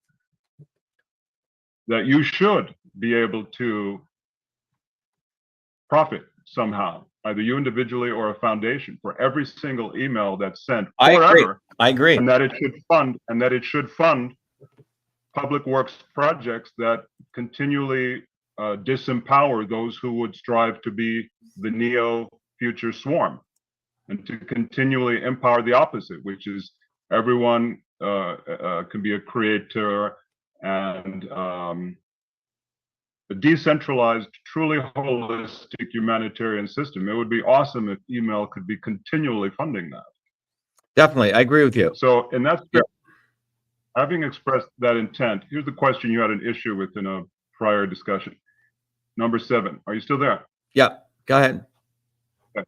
that you should be able to profit somehow, either you individually or a foundation, for every single email that's sent forever. I agree. And that it should fund public works projects that continually disempower those who would strive to be the neo future swarm, and to continually empower the opposite, which is everyone can be a creator and a decentralized, truly holistic humanitarian system. It would be awesome if email could be continually funding that. Definitely. I agree with you. So in that spirit, having expressed that intent, here's the question you had an issue with in a prior discussion. Number 7, are you still there? Yeah, go ahead. Okay.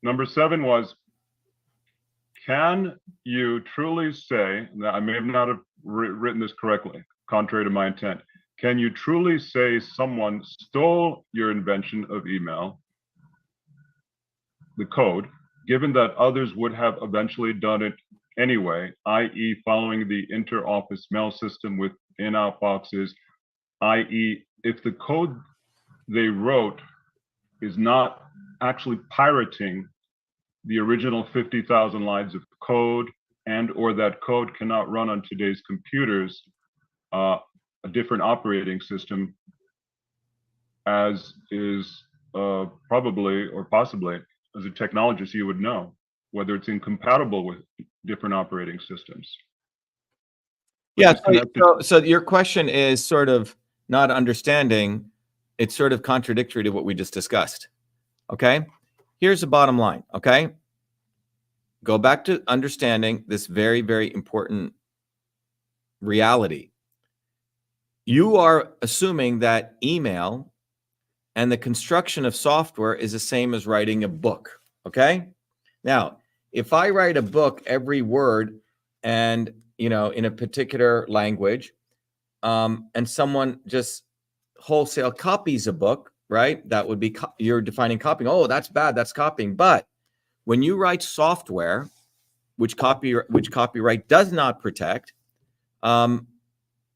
Number 7 was, can you truly say, that I may not have written this correctly, contrary to my intent, can you truly say someone stole your invention of email, the code, given that others would have eventually done it anyway, i.e. following the inter-office mail system with in-out boxes, i.e. if the code they wrote is not actually pirating the original 50,000 lines of code, and or that code cannot run on today's computers, a different operating system, as is probably or possibly, as a technologist, you would know whether it's incompatible with different operating systems. Yeah, so your question is sort of not understanding. It's sort of contradictory to what we just discussed. Okay, here's the bottom line. Okay, go back to understanding this very, very important reality. You are assuming that email and the construction of software is the same as writing a book, okay? Now, if I write a book, every word and, in a particular language, and someone just wholesale copies a book, right? That would be, you're defining copying. Oh, that's bad, that's copying. But when you write software, which copyright does not protect,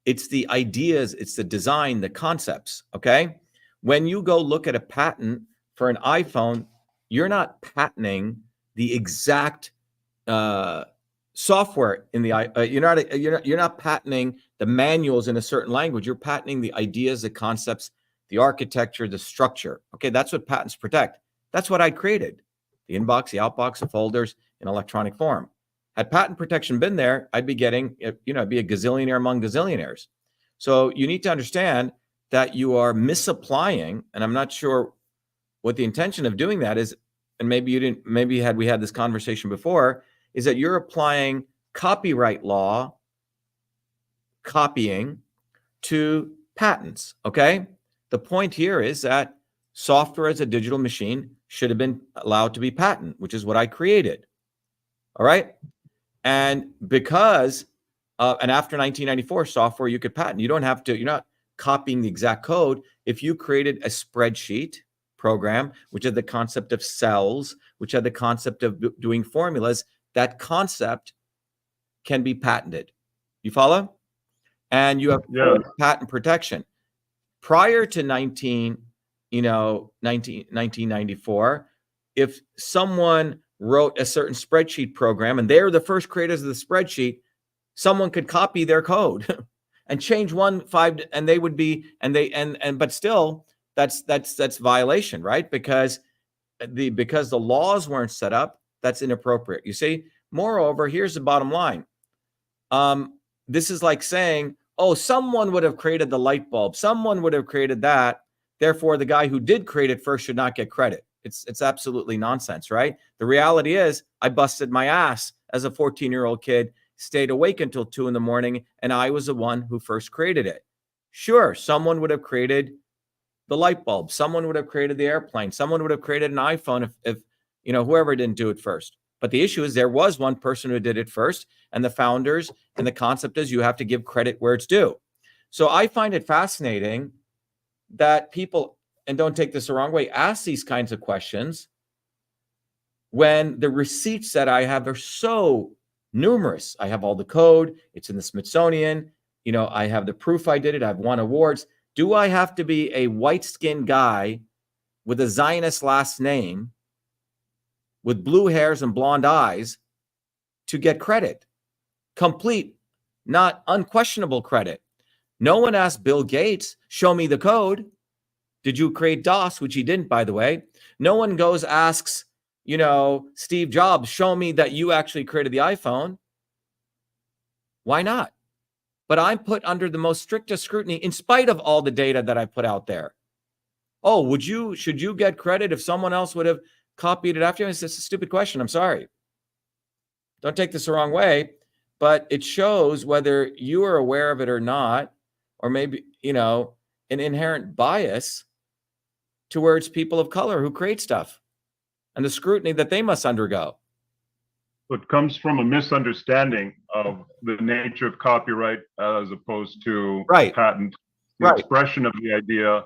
it's the ideas, it's the design, the concepts, okay? When you go look at a patent for an iPhone, you're not patenting the exact software in the you're not patenting the manuals in a certain language. You're patenting the ideas, the concepts, the architecture, the structure. Okay, that's what patents protect. That's what I created: the inbox, the outbox, the folders in electronic form. Had patent protection been there, I'd be getting, I'd be a gazillionaire among gazillionaires. So you need to understand that you are misapplying, and I'm not sure what the intention of doing that is, and maybe you didn't, maybe had we had this conversation before, is that you're applying copyright law copying to patents, okay? The point here is that software as a digital machine should have been allowed to be patent, which is what I created, all right? And because, and after 1994, software you could patent. You don't have to, you're not copying the exact code. If you created a spreadsheet program, which had the concept of cells, which had the concept of doing formulas, that concept can be patented. You follow? And you have patent protection. Prior to 1994, if someone wrote a certain spreadsheet program and they're the first creators of the spreadsheet, someone could copy their code and change 1.5, and they would be, but still that's violation, right? Because the laws weren't set up, that's inappropriate. You see, moreover, here's the bottom line. This is like saying, oh, someone would have created the light bulb, someone would have created that, therefore the guy who did create it first should not get credit. It's absolutely nonsense, right? The reality is I busted my ass as a 14-year-old kid, stayed awake until 2 a.m, and I was the one who first created it. Sure, someone would have created the light bulb, someone would have created the airplane, someone would have created an iPhone if whoever didn't do it first. But the issue is there was one person who did it first, and the founders, and the concept is you have to give credit where it's due. So I find it fascinating that people, and don't take this the wrong way, ask these kinds of questions when the receipts that I have are so numerous. I have all the code, it's in the Smithsonian, I have the proof I did it, I've won awards. Do I have to be a white-skinned guy with a Zionist last name, with blue hairs and blonde eyes to get credit? Complete, not unquestionable credit. No one asked Bill Gates, show me the code. Did you create DOS? Which he didn't, by the way. No one goes, asks, Steve Jobs, show me that you actually created the iPhone. Why not? But I'm put under the most strictest scrutiny in spite of all the data that I put out there. Oh, should you get credit if someone else would have copied it after you? It's a stupid question. I'm sorry. Don't take this the wrong way, but it shows whether you are aware of it or not, or maybe, an inherent bias towards people of color who create stuff and the scrutiny that they must undergo. It comes from a misunderstanding of the nature of copyright as opposed to patent. The expression of the idea,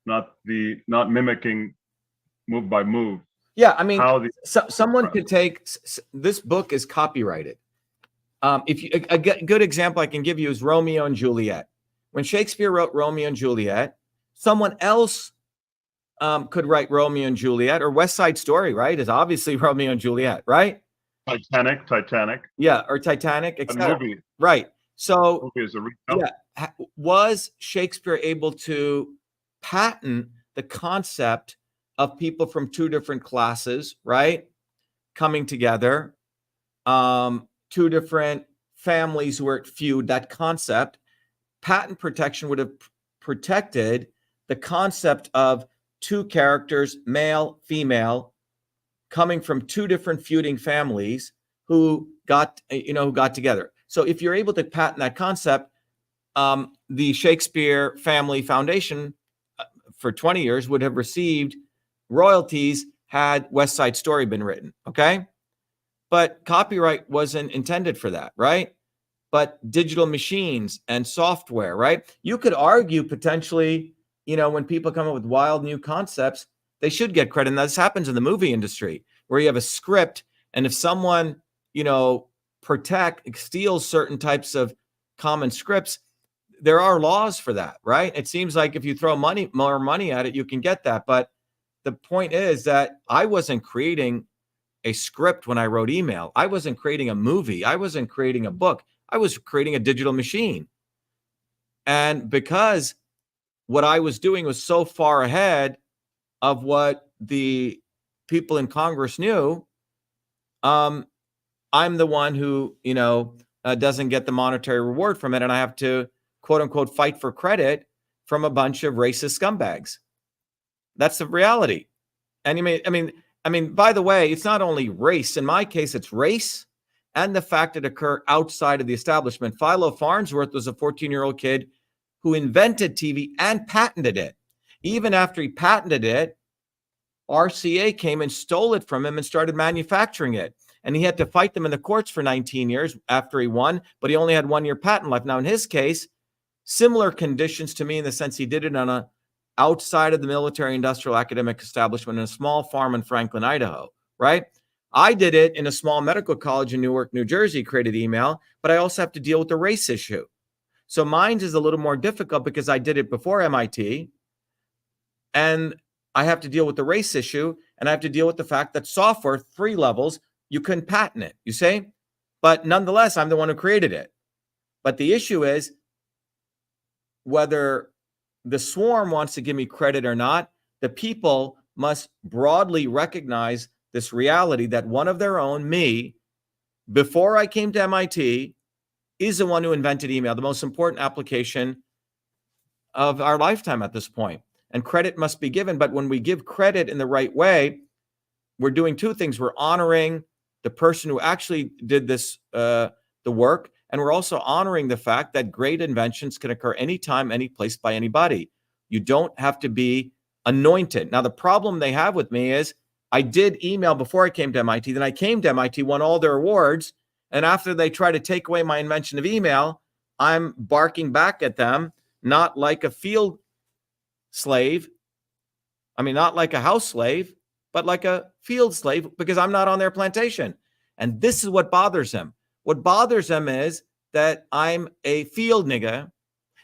not mimicking move by move. Yeah, I mean, someone could take this book is copyrighted. A good example I can give you is Romeo and Juliet. When Shakespeare wrote Romeo and Juliet, someone else could write Romeo and Juliet, or West Side Story, right? Is obviously Romeo and Juliet, right? Titanic. Yeah, or Titanic, etc. Movie. Right. So, movie is a retell. Yeah, was Shakespeare able to patent the concept of people from two different classes, right, coming together, two different families who were at feud? That concept, patent protection would have protected the concept of two characters, male, female, coming from two different feuding families who got together. So if you're able to patent that concept, the Shakespeare Family Foundation for 20 years would have received royalties had West Side Story been written, okay? But copyright wasn't intended for that, right? But digital machines and software, right? You could argue potentially, when people come up with wild new concepts, they should get credit. And this happens in the movie industry where you have a script, and if someone, steals certain types of common scripts, there are laws for that, right? It seems like if you throw more money at it, you can get that. But the point is that I wasn't creating a script when I wrote email. I wasn't creating a movie. I wasn't creating a book. I was creating a digital machine. And because what I was doing was so far ahead of what the people in Congress knew, I'm the one who, doesn't get the monetary reward from it. And I have to, quote unquote, fight for credit from a bunch of racist scumbags. That's the reality. And by the way, it's not only race. In my case, it's race and the fact it occurred outside of the establishment. Philo Farnsworth was a 14-year-old kid who invented TV and patented it. Even after he patented it, RCA came and stole it from him and started manufacturing it. And he had to fight them in the courts for 19 years after he won, but he only had 1 year patent life. Now, in his case, similar conditions to me in the sense he did it on outside of the military industrial academic establishment in a small farm in Franklin, Idaho, right? I did it in a small medical college in Newark, New Jersey, created email, but I also have to deal with the race issue. So mine is a little more difficult because I did it before MIT, and I have to deal with the race issue, and I have to deal with the fact that software, 3 levels, you couldn't patent it, you see? But nonetheless, I'm the one who created it. But the issue is whether the swarm wants to give me credit or not, the people must broadly recognize this reality that one of their own, me, before I came to MIT, is the one who invented email, the most important application of our lifetime at this point. And credit must be given. But when we give credit in the right way, we're doing 2 things. We're honoring the person who actually did this, the work, and we're also honoring the fact that great inventions can occur anytime, any place, by anybody. You don't have to be anointed. Now, the problem they have with me is I did email before I came to MIT. Then I came to MIT, won all their awards. And after they try to take away my invention of email, I'm barking back at them, not like a field slave. Not like a house slave, but like a field slave, because I'm not on their plantation. And this is what bothers them. What bothers them is that I'm a field nigga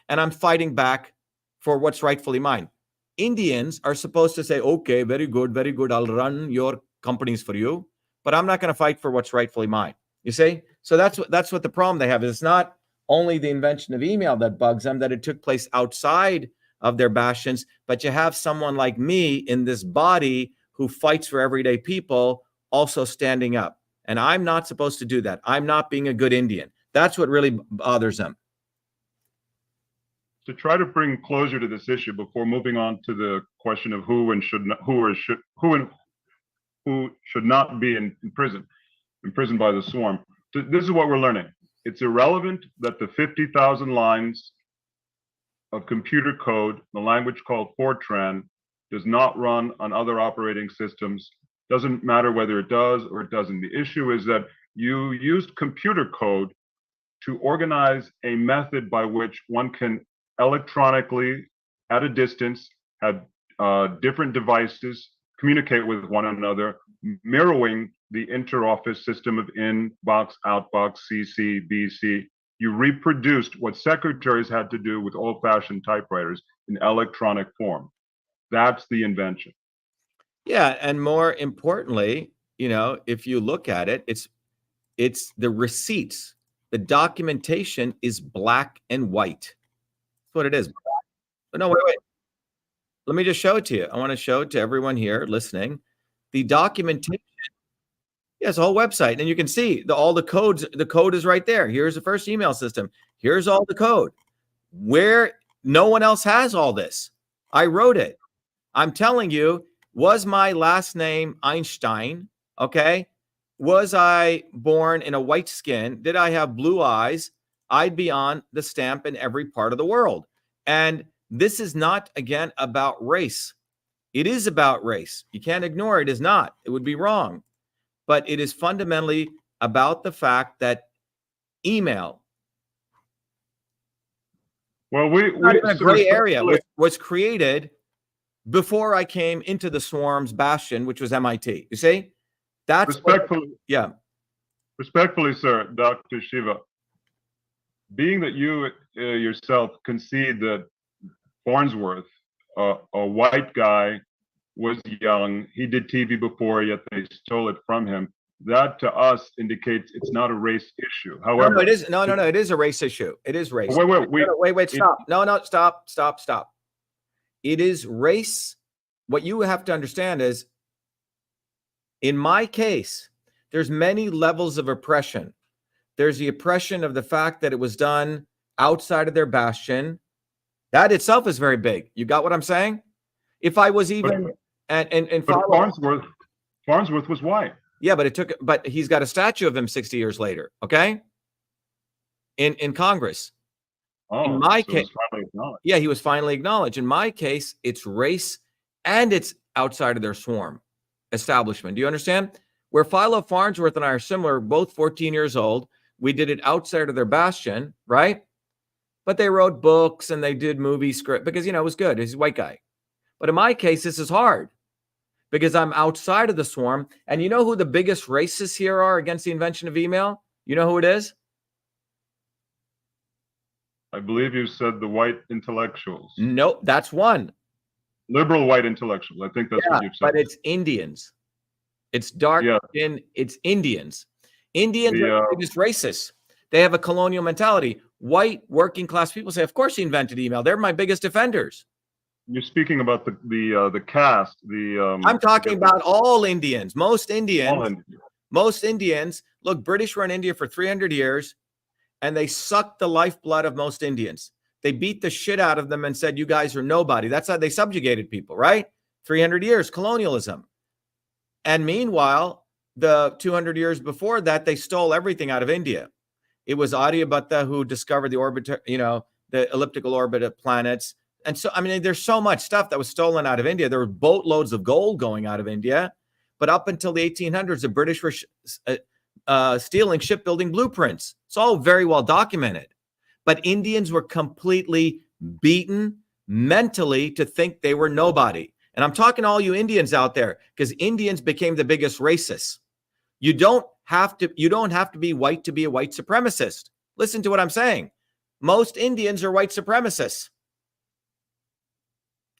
and I'm fighting back for what's rightfully mine. Indians are supposed to say, okay, very good, I'll run your companies for you, but I'm not going to fight for what's rightfully mine. You see? So that's what the problem they have is. It's not only the invention of email that bugs them, that it took place outside of their bastions, but you have someone like me in this body who fights for everyday people also standing up. And I'm not supposed to do that. I'm not being a good Indian. That's what really bothers them. To try to bring closure to this issue before moving on to the question of who should not be imprisoned by the swarm. This is what we're learning. It's irrelevant that the 50,000 lines of computer code, the language called Fortran, does not run on other operating systems. Doesn't matter whether it does or it doesn't. The issue is that you used computer code to organize a method by which one can electronically, at a distance, have different devices communicate with one another, mirroring the interoffice system of inbox, outbox, CC, BC. You reproduced what secretaries had to do with old-fashioned typewriters in electronic form. That's the invention. Yeah, and more importantly, if you look at it, it's the receipts. The documentation is black and white. That's what it is. But no, wait. Let me just show it to you. I want to show it to everyone here listening. The documentation, yes, a whole website. And you can see all the codes. The code is right there. Here's the first email system. Here's all the code. Where no one else has all this. I wrote it. I'm telling you, was my last name Einstein? Okay. Was I born in a white skin? Did I have blue eyes? I'd be on the stamp in every part of the world. And this is not, again, about race. It is about race. You can't ignore it. It is not. It would be wrong. But it is fundamentally about the fact that email, Well, not even a gray area, respectfully, was created before I came into the swarm's bastion, which was MIT. You see? That's yeah. Respectfully, sir, Dr. Shiva, being that you yourself concede that Farnsworth, a white guy, was young, he did TV before, yet they stole it from him. That to us indicates it's not a race issue. However, no, it is. No, it is a race issue. It is race. Wait, stop. Stop. It is race. What you have to understand is, in my case, there's many levels of oppression. There's the oppression of the fact that it was done outside of their bastion. That itself is very big. You got what I'm saying? If I was even Farnsworth was white. Yeah, but he's got a statue of him 60 years later. Okay, in Congress. Oh, in my case, yeah, he was finally acknowledged. In my case, it's race and it's outside of their swarm establishment. Do you understand? Where Philo Farnsworth and I are similar, both 14 years old. We did it outside of their bastion, right? But they wrote books and they did movie script because, it was good. He's a white guy. But in my case, this is hard because I'm outside of the swarm. And you know who the biggest racists here are against the invention of email? You know who it is? I believe you said the white intellectuals. Nope, that's one. Liberal white intellectuals. I think that's what you've said. But it's Indians. It's dark skin. It's Indians. Indians are the biggest racists. They have a colonial mentality. White working class people say, of course he invented email. They're my biggest defenders. You're speaking about the caste. I'm talking about all Indians. Most Indians. Look, British were in India for 300 years, and they sucked the lifeblood of most Indians. They beat the shit out of them and said, you guys are nobody. That's how they subjugated people, right? 300 years, colonialism. And meanwhile, the 200 years before that, they stole everything out of India. It was Aryabhatta who discovered the elliptical orbit of planets. And so, there's so much stuff that was stolen out of India. There were boatloads of gold going out of India. But up until the 1800s, the British were stealing shipbuilding blueprints. It's all very well documented. But Indians were completely beaten mentally to think they were nobody. And I'm talking to all you Indians out there because Indians became the biggest racists. You don't have to be white to be a white supremacist. Listen to what I'm saying. Most Indians are white supremacists.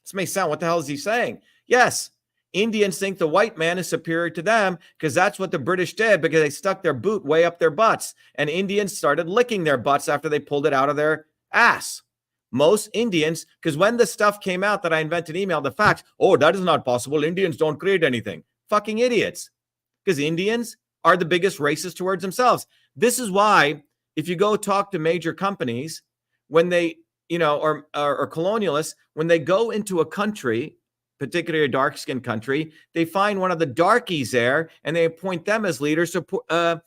This may sound, what the hell is he saying? Yes, Indians think the white man is superior to them because that's what the British did, because they stuck their boot way up their butts. And Indians started licking their butts after they pulled it out of their ass. Most Indians, because when the stuff came out that I invented email, the fact, that is not possible. Indians don't create anything. Fucking idiots. Because Indians are the biggest racists towards themselves. This is why, if you go talk to major companies, when they, or colonialists, when they go into a country, particularly a dark-skinned country, they find one of the darkies there, and they appoint them as leaders to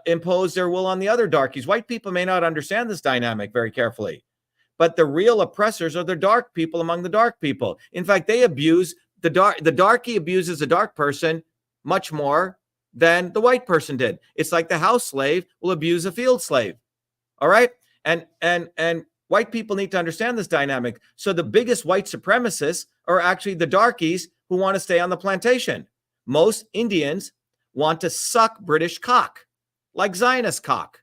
impose their will on the other darkies. White people may not understand this dynamic very carefully, but the real oppressors are the dark people among the dark people. In fact, they abuse the darkie abuses the dark person much more than the white person did. It's like the house slave will abuse a field slave. All right? And white people need to understand this dynamic. So the biggest white supremacists are actually the darkies who want to stay on the plantation. Most Indians want to suck British cock, like Zionist cock.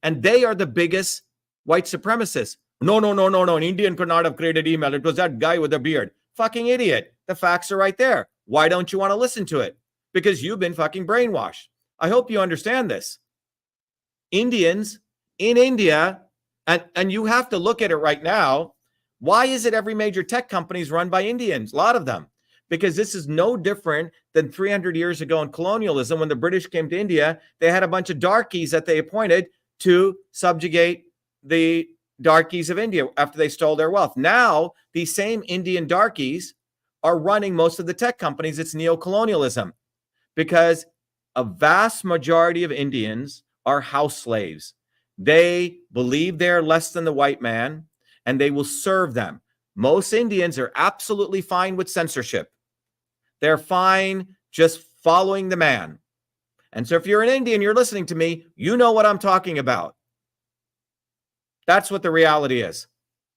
And they are the biggest white supremacists. No. An Indian could not have created email. It was that guy with a beard. Fucking idiot. The facts are right there. Why don't you want to listen to it? Because you've been fucking brainwashed. I hope you understand this. Indians in India, and you have to look at it right now. Why is it every major tech company is run by Indians? A lot of them. Because this is no different than 300 years ago in colonialism. When the British came to India, they had a bunch of darkies that they appointed to subjugate the darkies of India after they stole their wealth. Now, these same Indian darkies are running most of the tech companies. It's neocolonialism. because a vast majority of Indians are house slaves. They believe they're less than the white man, and they will serve them. Most Indians are absolutely fine with censorship. They're fine just following the man. And so if you're an Indian, you're listening to me, you know what I'm talking about. That's what the reality is.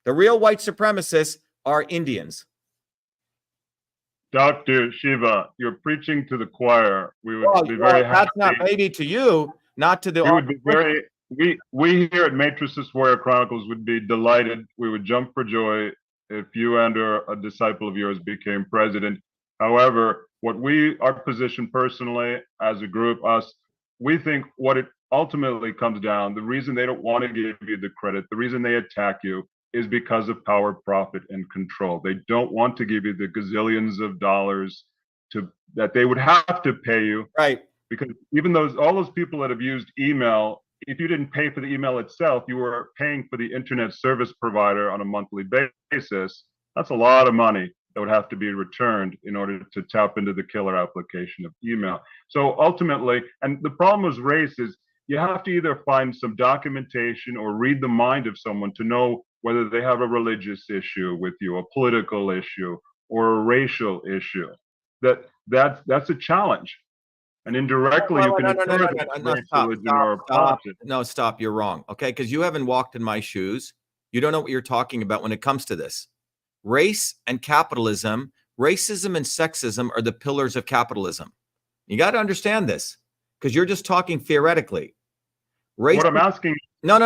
The real white supremacists are Indians. Dr. Shiva, you're preaching to the choir. We would be very happy. That's not maybe to you, not to the. We would be very. We here at Matrices Warrior Chronicles would be delighted. We would jump for joy if you and or a disciple of yours became president. However, our position personally as a group, us, we think what it ultimately comes down, the reason they don't want to give you the credit, the reason they attack you is because of power, profit, and control. They don't want to give you the gazillions of dollars that they would have to pay you. Right. Because even all those people that have used email, if you didn't pay for the email itself, you were paying for the internet service provider on a monthly basis. That's a lot of money that would have to be returned in order to tap into the killer application of email. So ultimately, and the problem with race is you have to either find some documentation or read the mind of someone to know whether they have a religious issue with you, a political issue, or a racial issue. That's a challenge. And indirectly, you can infer religion or politics. No, stop. You're wrong. Okay, because you haven't walked in my shoes. You don't know what you're talking about when it comes to this. Race and capitalism, racism and sexism are the pillars of capitalism. You got to understand this because you're just talking theoretically. What I'm asking. No.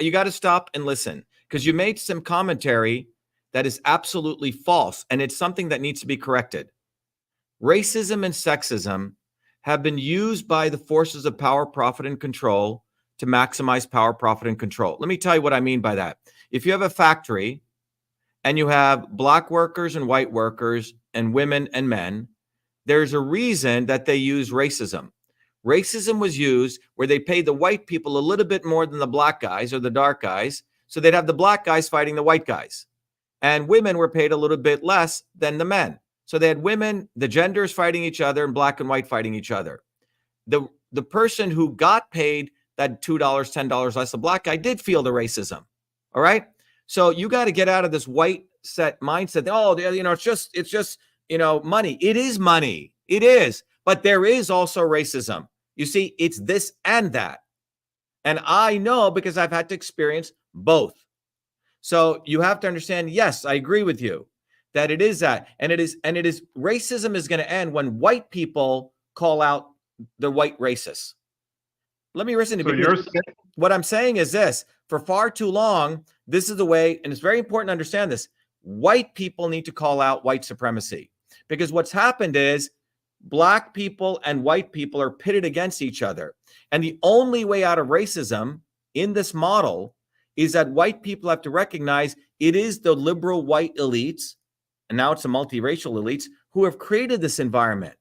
You got to stop and listen because you made some commentary that is absolutely false, and it's something that needs to be corrected. Racism and sexism have been used by the forces of power, profit, and control to maximize power, profit, and control. Let me tell you what I mean by that. If you have a factory and you have black workers and white workers and women and men, there's a reason that they use racism. Racism was used where they paid the white people a little bit more than the black guys or the dark guys, so they'd have the black guys fighting the white guys. And women were paid a little bit less than the men. So they had women, the genders fighting each other, and black and white fighting each other. The person who got paid that $2, $10 less, the black guy did feel the racism. All right. So you got to get out of this white set mindset. Oh, it's just money. It is money. It is. But there is also racism. You see, it's this and that. And I know because I've had to experience both. So you have to understand, yes, I agree with you that it is that. And it is racism is going to end when white people call out the white racists. Let me listen to you. What I'm saying is this: for far too long, this is the way, and it's very important to understand this. White people need to call out white supremacy because what's happened is black people and white people are pitted against each other. And the only way out of racism in this model is that white people have to recognize it is the liberal white elites, and now it's the multiracial elites, who have created this environment.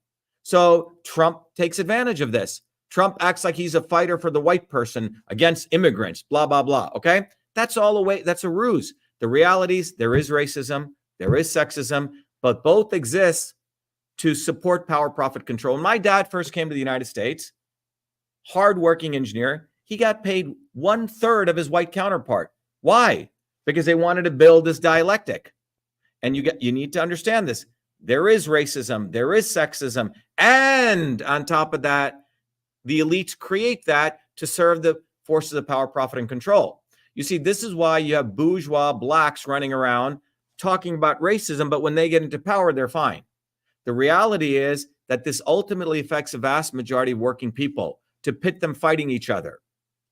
So Trump takes advantage of this. Trump acts like he's a fighter for the white person against immigrants, blah, blah, blah. Okay? That's all a way. That's a ruse. The reality is there is racism, there is sexism, but both exist to support power, profit, control. When my dad first came to the United States, hardworking engineer, he got paid 1/3 of his white counterpart. Why? Because they wanted to build this dialectic. And you need to understand this. There is racism, there is sexism, and on top of that, the elites create that to serve the forces of power, profit, and control. You see, this is why you have bourgeois blacks running around talking about racism, but when they get into power, they're fine. The reality is that this ultimately affects a vast majority of working people to pit them fighting each other.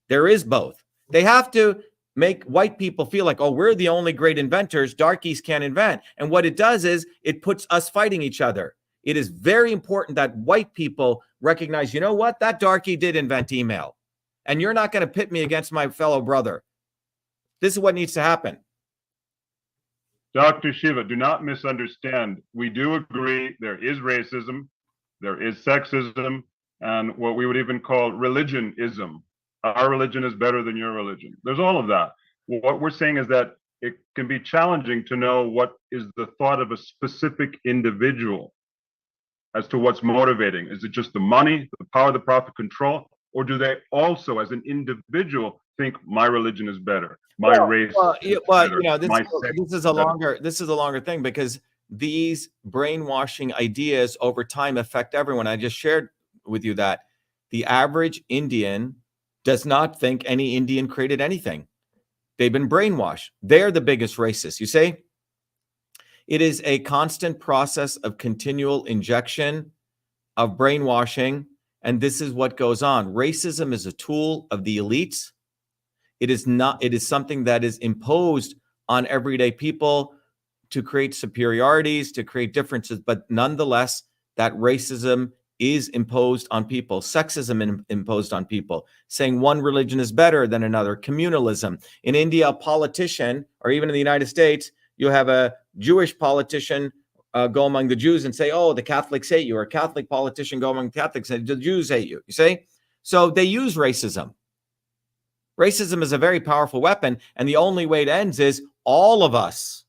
There is both. They have to make white people feel like, oh, we're the only great inventors. Darkies can't invent. And what it does is it puts us fighting each other. It is very important that white people recognize, you know what? That darky did invent email. And you're not going to pit me against my fellow brother. This is what needs to happen. Dr. Shiva, do not misunderstand. We do agree there is racism, there is sexism, and what we would even call religionism. Our religion is better than your religion. There's all of that. What we're saying is that it can be challenging to know what is the thought of a specific individual. as to what's motivating? Is it just the money, the power, the profit, control, or do they also, as an individual, think my religion is better, my race is better, my sex this is a longer thing, because these brainwashing ideas over time affect everyone. I just shared with you that the average Indian does not think any Indian created anything. They've been brainwashed. They're the biggest racists. You say it is a constant process of continual injection of brainwashing, and this is what goes on. Racism is a tool of the elites. It is not. It is something that is imposed on everyday people to create superiorities, to create differences, but nonetheless, that racism is imposed on people. Sexism imposed on people, saying one religion is better than another. Communalism. In India, a politician, or even in the United States, you have a Jewish politician go among the Jews and say, oh, the Catholics hate you, or a Catholic politician go among Catholics and the Jews hate you. You see? So they use racism. Racism is a very powerful weapon, and the only way it ends is all of us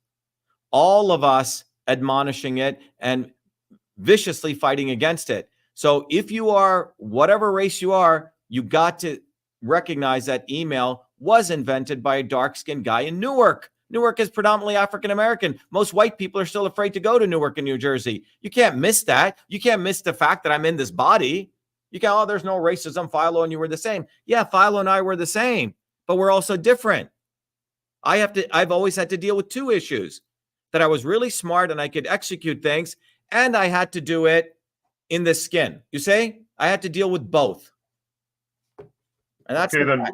admonishing it and viciously fighting against it. So if you are whatever race you are, you got to recognize that email was invented by a dark-skinned guy in Newark. Newark is predominantly African-American. Most white people are still afraid to go to Newark in New Jersey. You can't miss that. You can't miss the fact that I'm in this body. You can't, oh, there's no racism. Philo and you were the same. Yeah, Philo and I were the same, but we're also different. I've always had to deal with two issues: that I was really smart and I could execute things, and I had to do it in the skin. You say? I had to deal with both. And that's okay, then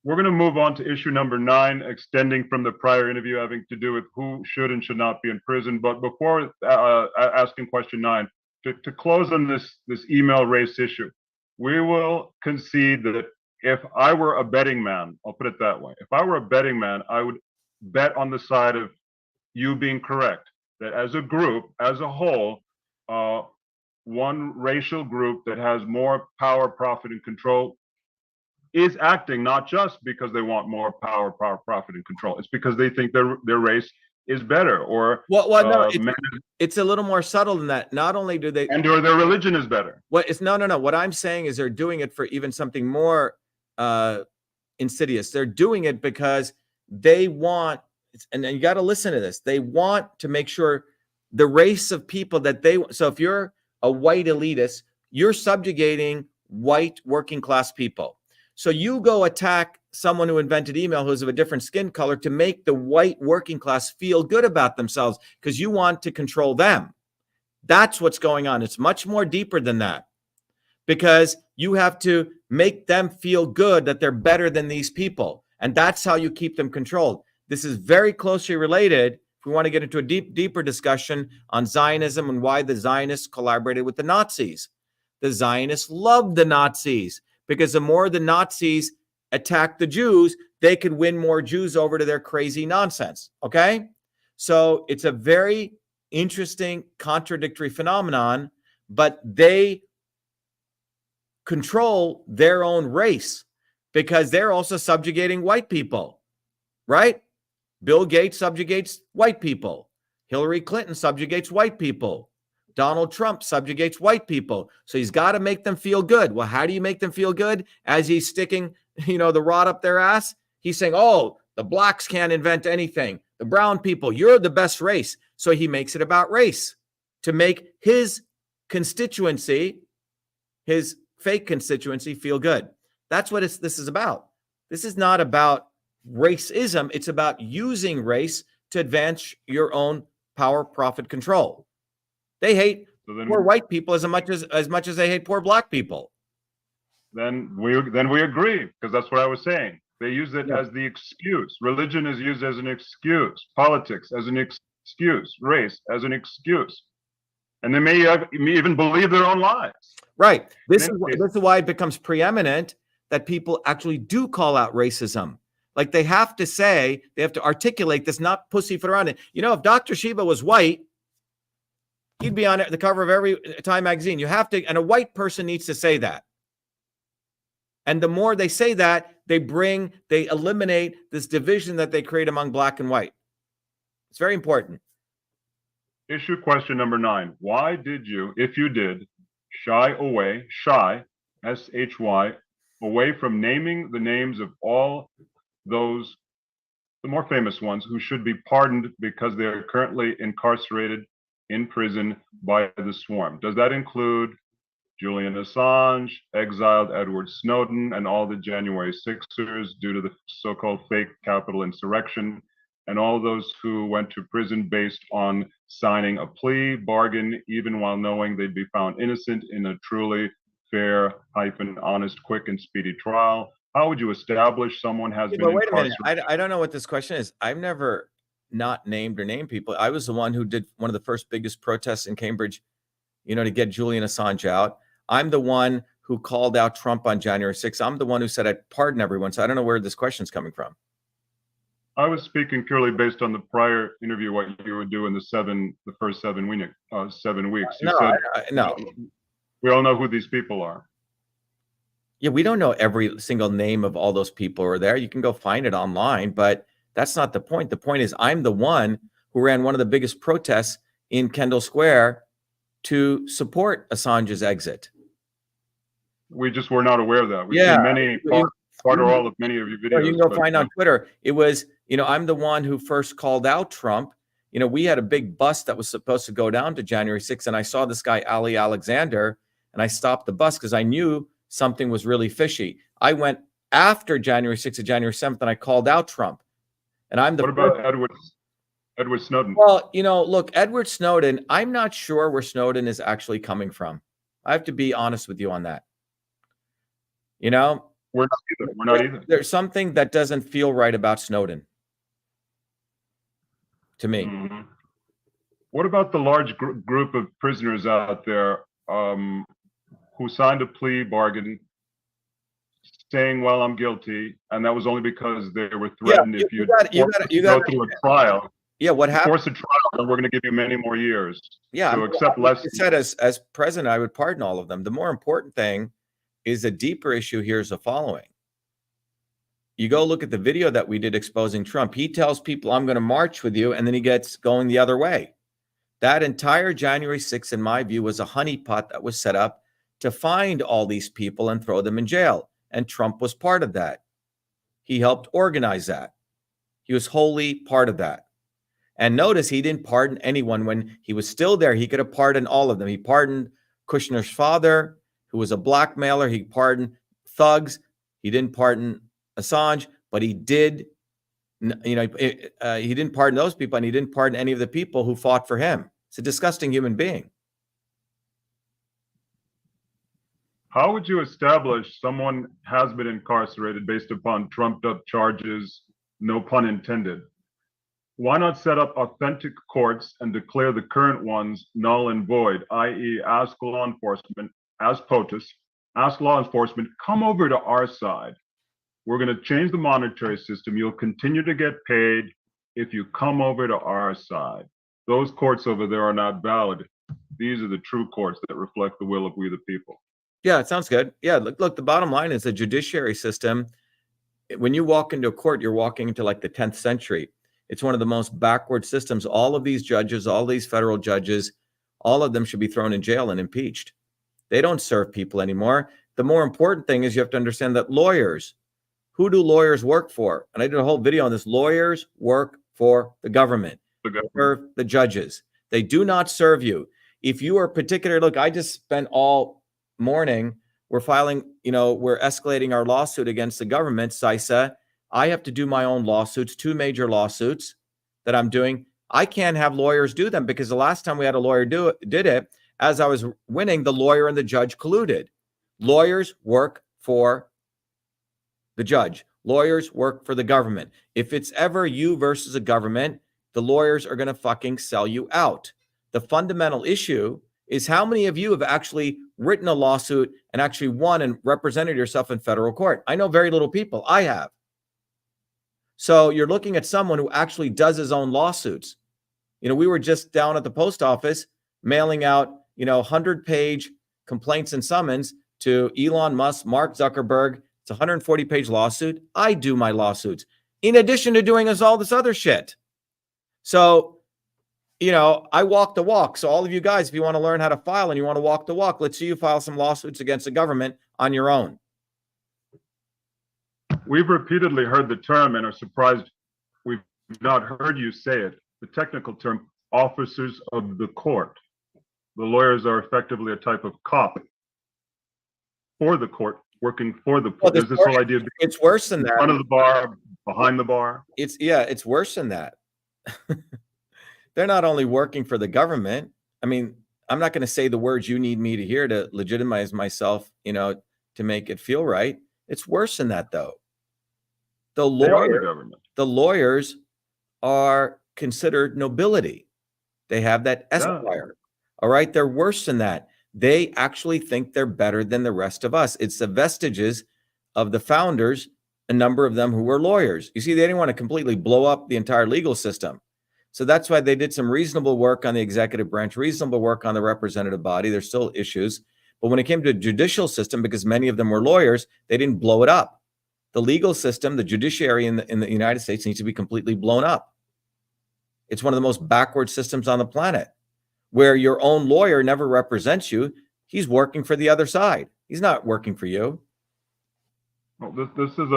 we're going to move on to issue number 9, extending from the prior interview, having to do with who should and should not be in prison. But before asking question 9, to close on this email race issue, we will concede that if I were a betting man, I'll put it that way, if I were a betting man, I would bet on the side of you being correct, that as a group, as a whole, one racial group that has more power, profit, and control is acting not just because they want more power, profit, and control. It's because they think their race is better, or no, it's a little more subtle than that. Not only do they, or their religion is better. No. What I'm saying is they're doing it for even something more insidious. They're doing it because they want, and you got to listen to this. They want to make sure the race of people that they. So if you're a white elitist, you're subjugating white working class people. So you go attack someone who invented email who's of a different skin color to make the white working class feel good about themselves because you want to control them. That's what's going on. It's much more deeper than that, because you have to make them feel good that they're better than these people. And that's how you keep them controlled. This is very closely related. If we want to get into a deeper discussion on Zionism and why the Zionists collaborated with the Nazis. The Zionists loved the Nazis, because the more the Nazis attacked the Jews, they could win more Jews over to their crazy nonsense. Okay? So it's a very interesting, contradictory phenomenon, but they control their own race because they're also subjugating white people, right? Bill Gates subjugates white people. Hillary Clinton subjugates white people. Donald Trump subjugates white people. So he's got to make them feel good. Well, how do you make them feel good? As he's sticking, the rod up their ass, he's saying, oh, the blacks can't invent anything. The brown people, you're the best race. So he makes it about race to make his constituency, his fake constituency, feel good. That's what this is about. This is not about racism. It's about using race to advance your own power, profit, control. They hate poor white people as much as they hate poor black people. Then we agree, because that's what I was saying. They use it as the excuse. Religion is used as an excuse. Politics as an excuse. Race as an excuse. And they may even believe their own lies. Right. This is why it becomes preeminent that people actually do call out racism. Like they have to articulate this, not pussyfoot around it. If Dr.SHIVA was white, he'd be on the cover of every Time magazine. You have to, and a white person needs to say that. And the more they say that, they eliminate this division that they create among black and white. It's very important. Issue question number 9. Why did you, if you did, shy, S-H-Y, away from naming the names of all those, the more famous ones, who should be pardoned because they are currently incarcerated in prison by the swarm? Does that include Julian Assange, exiled Edward Snowden, and all the January 6ers due to the so-called fake Capitol insurrection, and all those who went to prison based on signing a plea bargain, even while knowing they'd be found innocent in a truly fair, honest, quick, and speedy trial? How would you establish someone has been Wait a minute. incarcerated? I don't know what this question is. I've never not named or named people. I was the one who did one of the first biggest protests in Cambridge, to get Julian Assange out. I'm the one who called out Trump on January 6th. I'm the one who said I'd pardon everyone. So I don't know where this question's coming from. I was speaking purely based on the prior interview, what you would do in the first 7 weeks. You said, no. We all know who these people are. Yeah, we don't know every single name of all those people who are there. You can go find it online, but that's not the point. The point is I'm the one who ran one of the biggest protests in Kendall Square to support Assange's exit. We just were not aware of that. We've seen many, part or all of many of your videos. You can go find on Twitter. It was, I'm the one who first called out Trump. We had a big bus that was supposed to go down to January 6th, and I saw this guy, Ali Alexander, and I stopped the bus because I knew something was really fishy. I went after January 6th to January 7th, and I called out Trump. And I'm the What about Edward Snowden? Well, look, Edward Snowden, I'm not sure where Snowden is actually coming from. I have to be honest with you on that. We're not either. There's something that doesn't feel right about Snowden to me. Mm-hmm. What about the large group of prisoners out there who signed a plea bargain saying, well, I'm guilty, and that was only because they were threatened if you go through a trial. Yeah, what happened? Force a trial, and we're going to give you many more years. Yeah, to accept less. I said as president, I would pardon all of them. The more important thing is the deeper issue here is the following. You go look at the video that we did exposing Trump. He tells people, I'm going to march with you, and then he gets going the other way. That entire January 6th, in my view, was a honeypot that was set up to find all these people and throw them in jail. And Trump was part of that. He helped organize that. He was wholly part of that. And notice he didn't pardon anyone when he was still there. He could have pardoned all of them. He pardoned Kushner's father, who was a blackmailer. He pardoned thugs. He didn't pardon Assange, but he did, he didn't pardon those people, and he didn't pardon any of the people who fought for him. It's a disgusting human being. How would you establish someone has been incarcerated based upon trumped-up charges, no pun intended? Why not set up authentic courts and declare the current ones null and void, i.e. ask law enforcement, as POTUS, ask law enforcement, come over to our side. We're going to change the monetary system. You'll continue to get paid if you come over to our side. Those courts over there are not valid. These are the true courts that reflect the will of we the people. Yeah, it sounds good. Yeah, look, the bottom line is the judiciary system. When you walk into a court, you're walking into like the 10th century. It's one of the most backward systems. All of these judges, all these federal judges, all of them should be thrown in jail and impeached. They don't serve people anymore. The more important thing is you have to understand that lawyers, who do lawyers work for? And I did a whole video on this. Lawyers work for the government. Serve the judges. They do not serve you. If you are particular, look, I just spent all morning, we're filing, we're escalating our lawsuit against the government, CISA. I have to do my own lawsuits, 2 major lawsuits that I'm doing. I can't have lawyers do them because the last time we had a lawyer did it, as I was winning, the lawyer and the judge colluded. Lawyers work for the judge. Lawyers work for the government. If it's ever you versus a government, the lawyers are going to fucking sell you out. The fundamental issue is how many of you have actually written a lawsuit and actually won and represented yourself in federal court? I know very little people. I have. So you're looking at someone who actually does his own lawsuits. We were just down at the post office mailing out, 100-page complaints and summons to Elon Musk, Mark Zuckerberg. It's a 140-page lawsuit. I do my lawsuits in addition to doing all this other shit. So you know, I walk the walk. So all of you guys, if you want to learn how to file and you want to walk the walk, let's see you file some lawsuits against the government on your own. We've repeatedly heard the term and are surprised we've not heard you say it. The technical term, officers of the court. The lawyers are effectively a type of cop for the court, working for the court. There's this whole idea of it's worse than that. In front of the bar, behind the bar. It's worse than that. They're not only working for the government. I mean, I'm not going to say the words you need me to hear to legitimize myself, you know, to make it feel right. It's worse than that, though. The lawyers are considered nobility. They have that esquire. All right. They're worse than that. They actually think they're better than the rest of us. It's the vestiges of the founders, a number of them who were lawyers. You see, they didn't want to completely blow up the entire legal system. So that's why they did some reasonable work on the executive branch, reasonable work on the representative body. There's still issues. But when it came to the judicial system, because many of them were lawyers, they didn't blow it up. The legal system, the judiciary in the United States needs to be completely blown up. It's one of the most backward systems on the planet, where your own lawyer never represents you. He's working for the other side. He's not working for you. Well, this is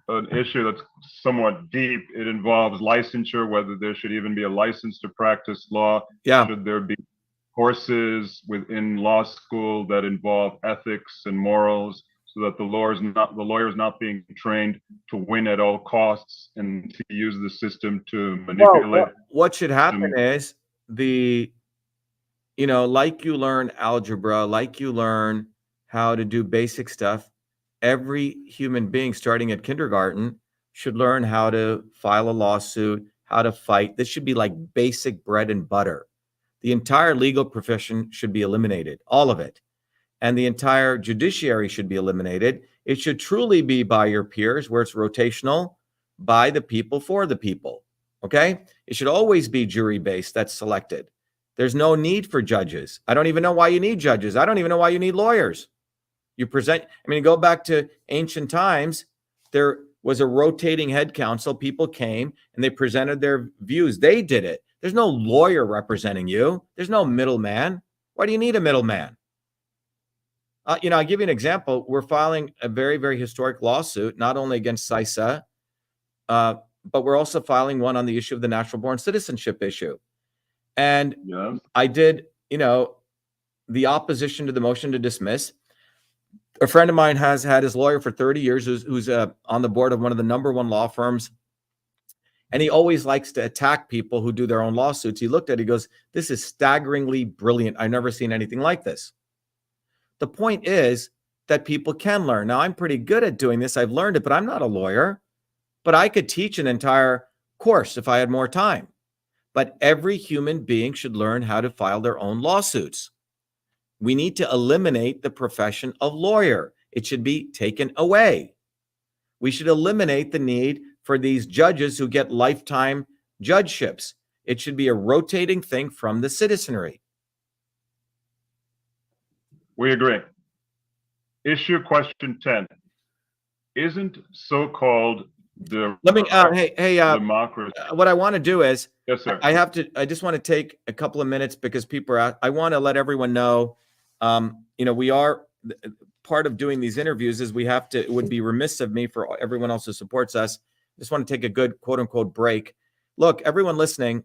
an issue that's somewhat deep. It involves licensure, whether there should even be a license to practice law. Yeah. Should there be courses within law school that involve ethics and morals, so that the lawyer's not being trained to win at all costs and to use the system to manipulate. Well, what should happen is like you learn algebra, like you learn how to do basic stuff, every human being starting at kindergarten should learn how to file a lawsuit, how to fight. This should be like basic bread and butter. The entire legal profession should be eliminated, all of it. And the entire judiciary should be eliminated. It should truly be by your peers, where it's rotational, by the people, for the people. Okay? It should always be jury-based, that's selected. There's no need for judges. I don't even know why you need judges. I don't even know why you need lawyers. Go back to ancient times, there was a rotating head council. People came and they presented their views. They did it. There's no lawyer representing you. There's no middleman. Why do you need a middleman? I'll give you an example. We're filing a very, very historic lawsuit, not only against CISA, but we're also filing one on the issue of the natural born citizenship issue. And I did, the opposition to the motion to dismiss. A friend of mine has had his lawyer for 30 years, who's on the board of one of the #1 law firms. And he always likes to attack people who do their own lawsuits. He looked at it, he goes, "This is staggeringly brilliant. I've never seen anything like this." The point is that people can learn. Now, I'm pretty good at doing this. I've learned it, but I'm not a lawyer. But I could teach an entire course if I had more time. But every human being should learn how to file their own lawsuits. We need to eliminate the profession of lawyer. It should be taken away. We should eliminate the need for these judges who get lifetime judgeships. It should be a rotating thing from the citizenry. We agree. Issue question 10. Isn't so-called democracy. What I want to do is, yes, sir. I just want to take a couple of minutes because people are out. I want to let everyone know, we are part of doing these interviews is it would be remiss of me for everyone else who supports us. Just want to take a good quote unquote break. Look, everyone listening,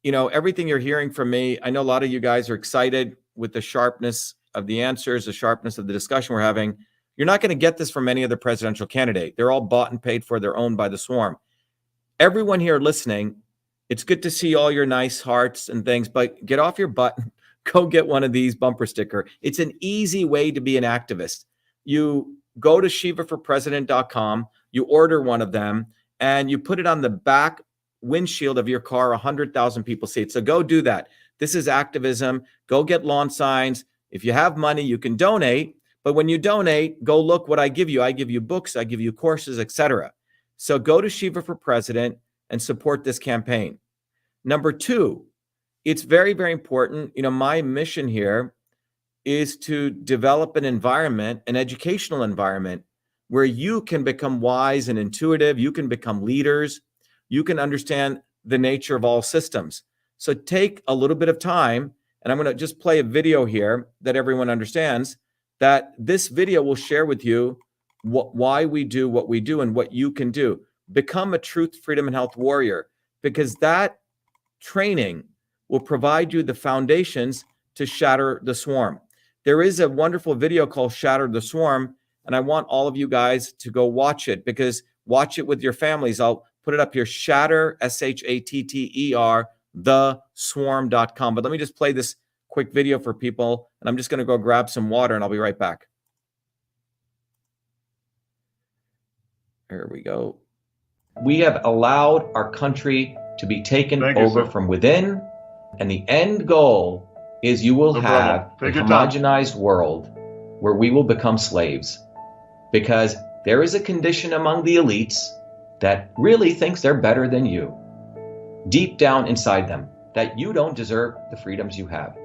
everything you're hearing from me, I know a lot of you guys are excited with the sharpness of the answers, the sharpness of the discussion we're having. You're not going to get this from any other presidential candidate. They're all bought and paid for. They're owned by the swarm. Everyone here listening, it's good to see all your nice hearts and things, but get off your butt. Go get one of these bumper sticker. It's an easy way to be an activist. You go to shivaforpresident.com, you order one of them, and you put it on the back windshield of your car. 100,000 people see it. So go do that. This is activism. Go get lawn signs. If you have money, you can donate. But when you donate, go look what I give you. I give you books, I give you courses, etc. So go to Shiva for President and support this campaign. Number 2, it's very, very important. My mission here is to develop an environment, an educational environment, where you can become wise and intuitive. You can become leaders. You can understand the nature of all systems. So take a little bit of time, and I'm going to just play a video here that everyone understands, that this video will share with you why we do what we do and what you can do. Become a truth, freedom, and health warrior, because that training will provide you the foundations to shatter the swarm. There is a wonderful video called Shatter the Swarm, and I want all of you guys to go watch it, because watch it with your families. I'll put it up here, shatter, SHATTER, theswarm.com. But let me just play this quick video for people, and I'm just going to go grab some water, and I'll be right back. There we go. We have allowed our country to be taken over from within, and the end goal is you will have a homogenized world where we will become slaves, because there is a condition among the elites that really thinks they're better than you, deep down inside them, that you don't deserve the freedoms you have.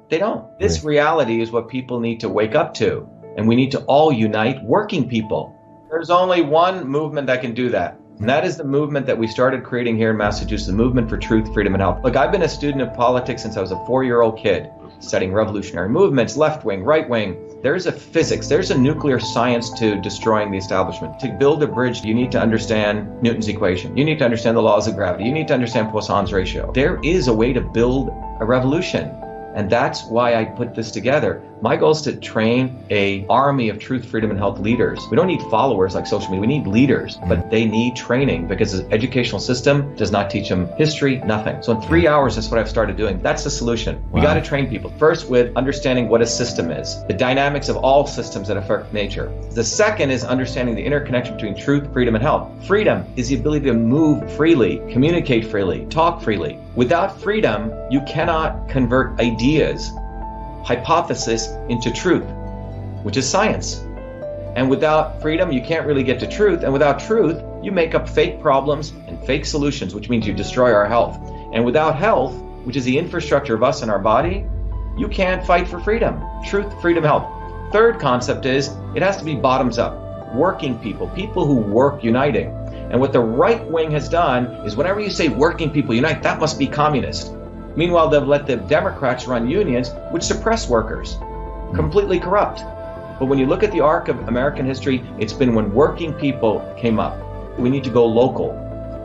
They don't. This reality is what people need to wake up to, and we need to all unite working people. There's only one movement that can do that, and that is the movement that we started creating here in Massachusetts, the Movement for Truth, Freedom, and Health. Look, I've been a student of politics since I was a 4-year-old kid, studying revolutionary movements, left wing, right wing. There's a physics, there's a nuclear science to destroying the establishment. To build a bridge, you need to understand Newton's equation. You need to understand the laws of gravity. You need to understand Poisson's ratio. There is a way to build a revolution. And that's why I put this together. My goal is to train an army of truth, freedom, and health leaders. We don't need followers like social media. We need leaders, but they need training, because the educational system does not teach them history, nothing. So in 3 hours, that's what I've started doing. That's the solution. We got to train people. First, with understanding what a system is, the dynamics of all systems that affect nature. The second is understanding the interconnection between truth, freedom, and health. Freedom is the ability to move freely, communicate freely, talk freely. Without freedom, you cannot convert ideas, hypothesis into truth, which is science. And without freedom, you can't really get to truth. And without truth, you make up fake problems and fake solutions, which means you destroy our health. And without health, which is the infrastructure of us and our body, you can't fight for freedom. Truth, freedom, health. Third concept is it has to be bottoms up. Working people, people who work uniting. And what the right wing has done is whenever you say working people unite, that must be communist. Meanwhile, they've let the Democrats run unions, which suppress workers, completely corrupt. But when you look at the arc of American history, it's been when working people came up. We need to go local.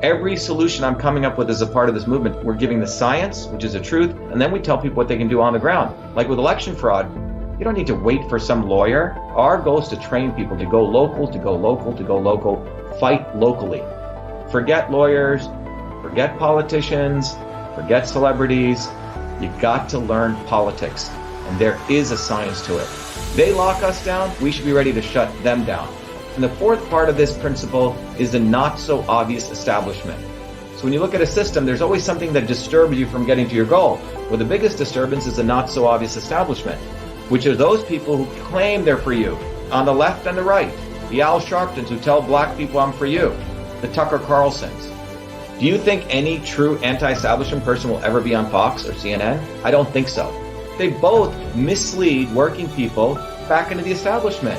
Every solution I'm coming up with as a part of this movement, we're giving the science, which is the truth, and then we tell people what they can do on the ground. Like with election fraud, you don't need to wait for some lawyer. Our goal is to train people to go local, to go local, to go local, fight locally. Forget lawyers, forget politicians, forget celebrities. You got to learn politics, and there is a science to it. They lock us down, we should be ready to shut them down. And the fourth part of this principle is the not so obvious establishment. So when you look at a system, there's always something that disturbs you from getting to your goal. Well, the biggest disturbance is the not so obvious establishment, which are those people who claim they're for you, on the left and the right. The Al Sharptons who tell black people I'm for you. The Tucker Carlsons. Do you think any true anti-establishment person will ever be on Fox or CNN? I don't think so. They both mislead working people back into the establishment.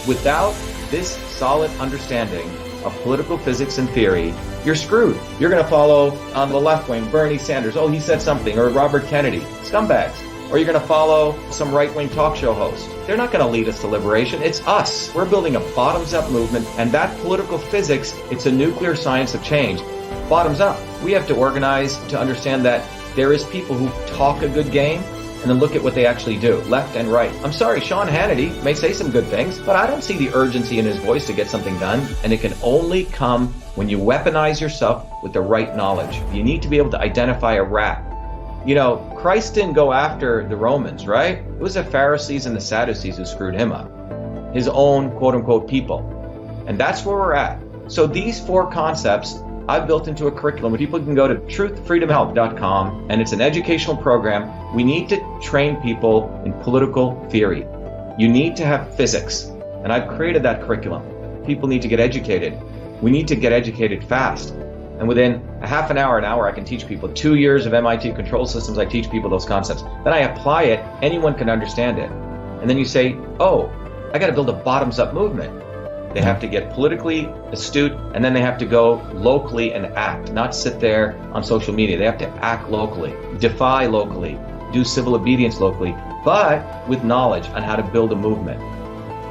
Without this solid understanding of political physics and theory, you're screwed. You're going to follow on the left wing, Bernie Sanders. Oh, he said something. Or Robert Kennedy. Scumbags. Or you're going to follow some right-wing talk show host. They're not going to lead us to liberation. It's us. We're building a bottoms-up movement, and that political physics, it's a nuclear science of change. Bottoms up. We have to organize to understand that there is people who talk a good game, and then look at what they actually do, left and right. I'm sorry, Sean Hannity may say some good things, but I don't see the urgency in his voice to get something done, and it can only come when you weaponize yourself with the right knowledge. You need to be able to identify a rat. You know, Christ didn't go after the Romans, right? It was the Pharisees and the Sadducees who screwed him up. His own quote-unquote people. And that's where we're at. So these four concepts I've built into a curriculum where people can go to truthfreedomhealth.com, and it's an educational program. We need to train people in political theory. You need to have physics, and I've created that curriculum. People need to get educated. We need to get educated fast. And within a half an hour, I can teach people. 2 years of MIT control systems, I teach people those concepts. Then I apply it, anyone can understand it. And then you say, oh, I got to build a bottoms-up movement. They have to get politically astute, and then they have to go locally and act, not sit there on social media. They have to act locally, defy locally, do civil obedience locally, but with knowledge on how to build a movement.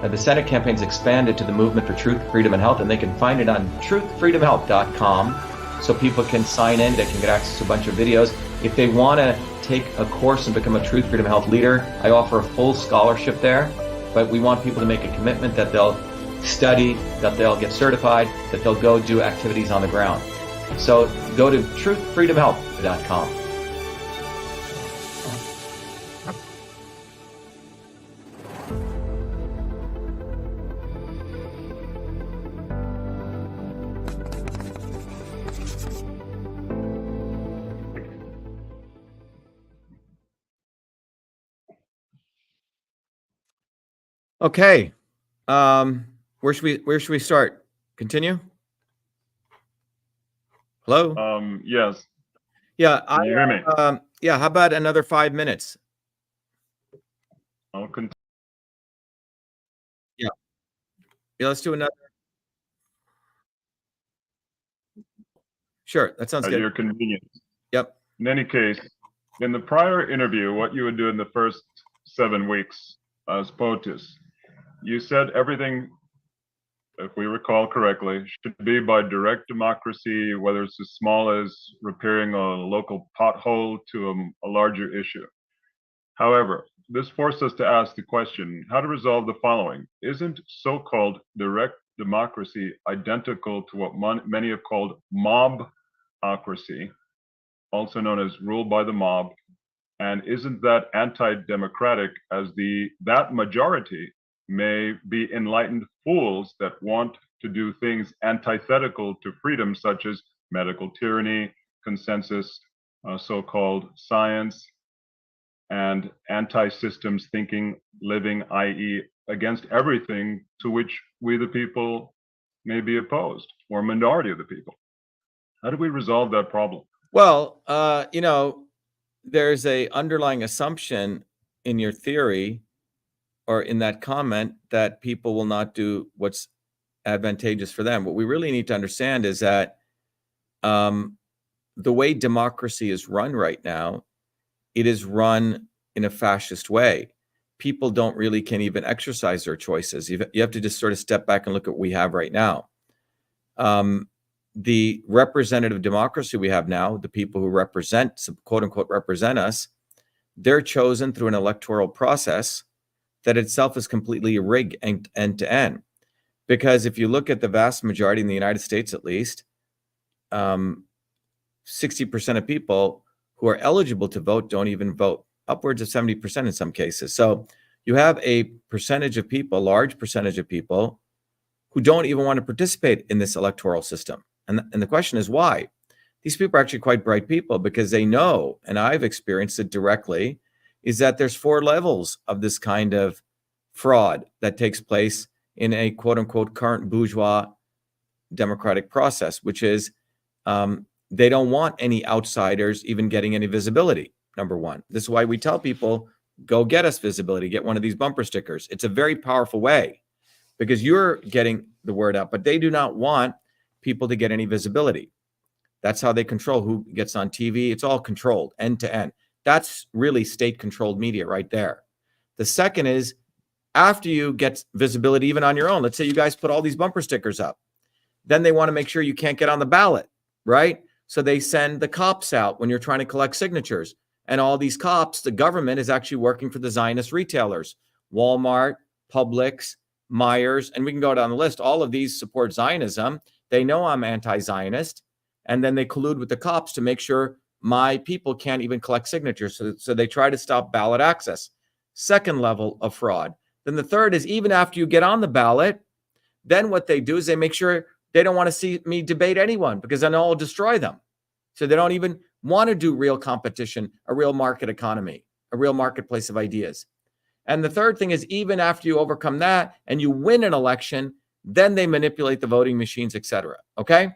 Now, the Senate campaign's expanded to the Movement for Truth, Freedom, and Health, and they can find it on truthfreedomhealth.com, so people can sign in, they can get access to a bunch of videos. If they want to take a course and become a Truth, Freedom, Health leader, I offer a full scholarship there, but we want people to make a commitment that they'll study, that they'll get certified, that they'll go do activities on the ground. So go to truthfreedomhealth.com. Okay. Where should we start? Continue? Hello? Yes. Yeah. Can you hear me? Yeah. How about another 5 minutes? I'll continue. Yeah. Let's do another. Sure. That sounds At good. your convenience. Yep. In any case, in the prior interview, what you would do in the first 7 weeks as POTUS, you said everything, if we recall correctly, should be by direct democracy, whether it's as small as repairing a local pothole to a larger issue. However, this forced us to ask the question, how to resolve the following. Isn't so-called direct democracy identical to what many have called mobocracy, also known as rule by the mob? And isn't that anti-democratic, as that majority may be enlightened fools that want to do things antithetical to freedom, such as medical tyranny, consensus, so-called science, and anti-systems thinking, living, i.e. against everything to which we the people may be opposed, or minority of the people? How do we resolve that problem? Well, there's a underlying assumption in your theory or in that comment that people will not do what's advantageous for them. What we really need to understand is that the way democracy is run right now, it is run in a fascist way. People can't even exercise their choices. You have to just sort of step back and look at what we have right now. The representative democracy we have now, the people who quote unquote, represent us, they're chosen through an electoral process that itself is completely rigged end to end. Because if you look at the vast majority in the United States, at least, 60% of people who are eligible to vote don't even vote, upwards of 70% in some cases. So you have a percentage of people, large percentage of people, who don't even want to participate in this electoral system. And the question is why? These people are actually quite bright people, because they know, and I've experienced it directly, is that there's 4 levels of this kind of fraud that takes place in a quote unquote current bourgeois democratic process, which is they don't want any outsiders even getting any visibility, number one. This is why we tell people, go get us visibility, get one of these bumper stickers. It's a very powerful way, because you're getting the word out, but they do not want people to get any visibility. That's how they control who gets on TV. It's all controlled end to end. That's really state-controlled media right there. The second is, after you get visibility even on your own, let's say you guys put all these bumper stickers up, then they want to make sure you can't get on the ballot, right? So they send the cops out when you're trying to collect signatures. And all these cops, the government is actually working for the Zionist retailers, Walmart, Publix, Myers, and we can go down the list. All of these support Zionism. They know I'm anti-Zionist, and then they collude with the cops to make sure my people can't even collect signatures. So they try to stop ballot access. Second level of fraud. Then the third is, even after you get on the ballot, then what they do is they make sure they don't want to see me debate anyone, because then I'll destroy them. So they don't even want to do real competition, a real market economy, a real marketplace of ideas. And the third thing is, even after you overcome that and you win an election, then they manipulate the voting machines, etc. Okay?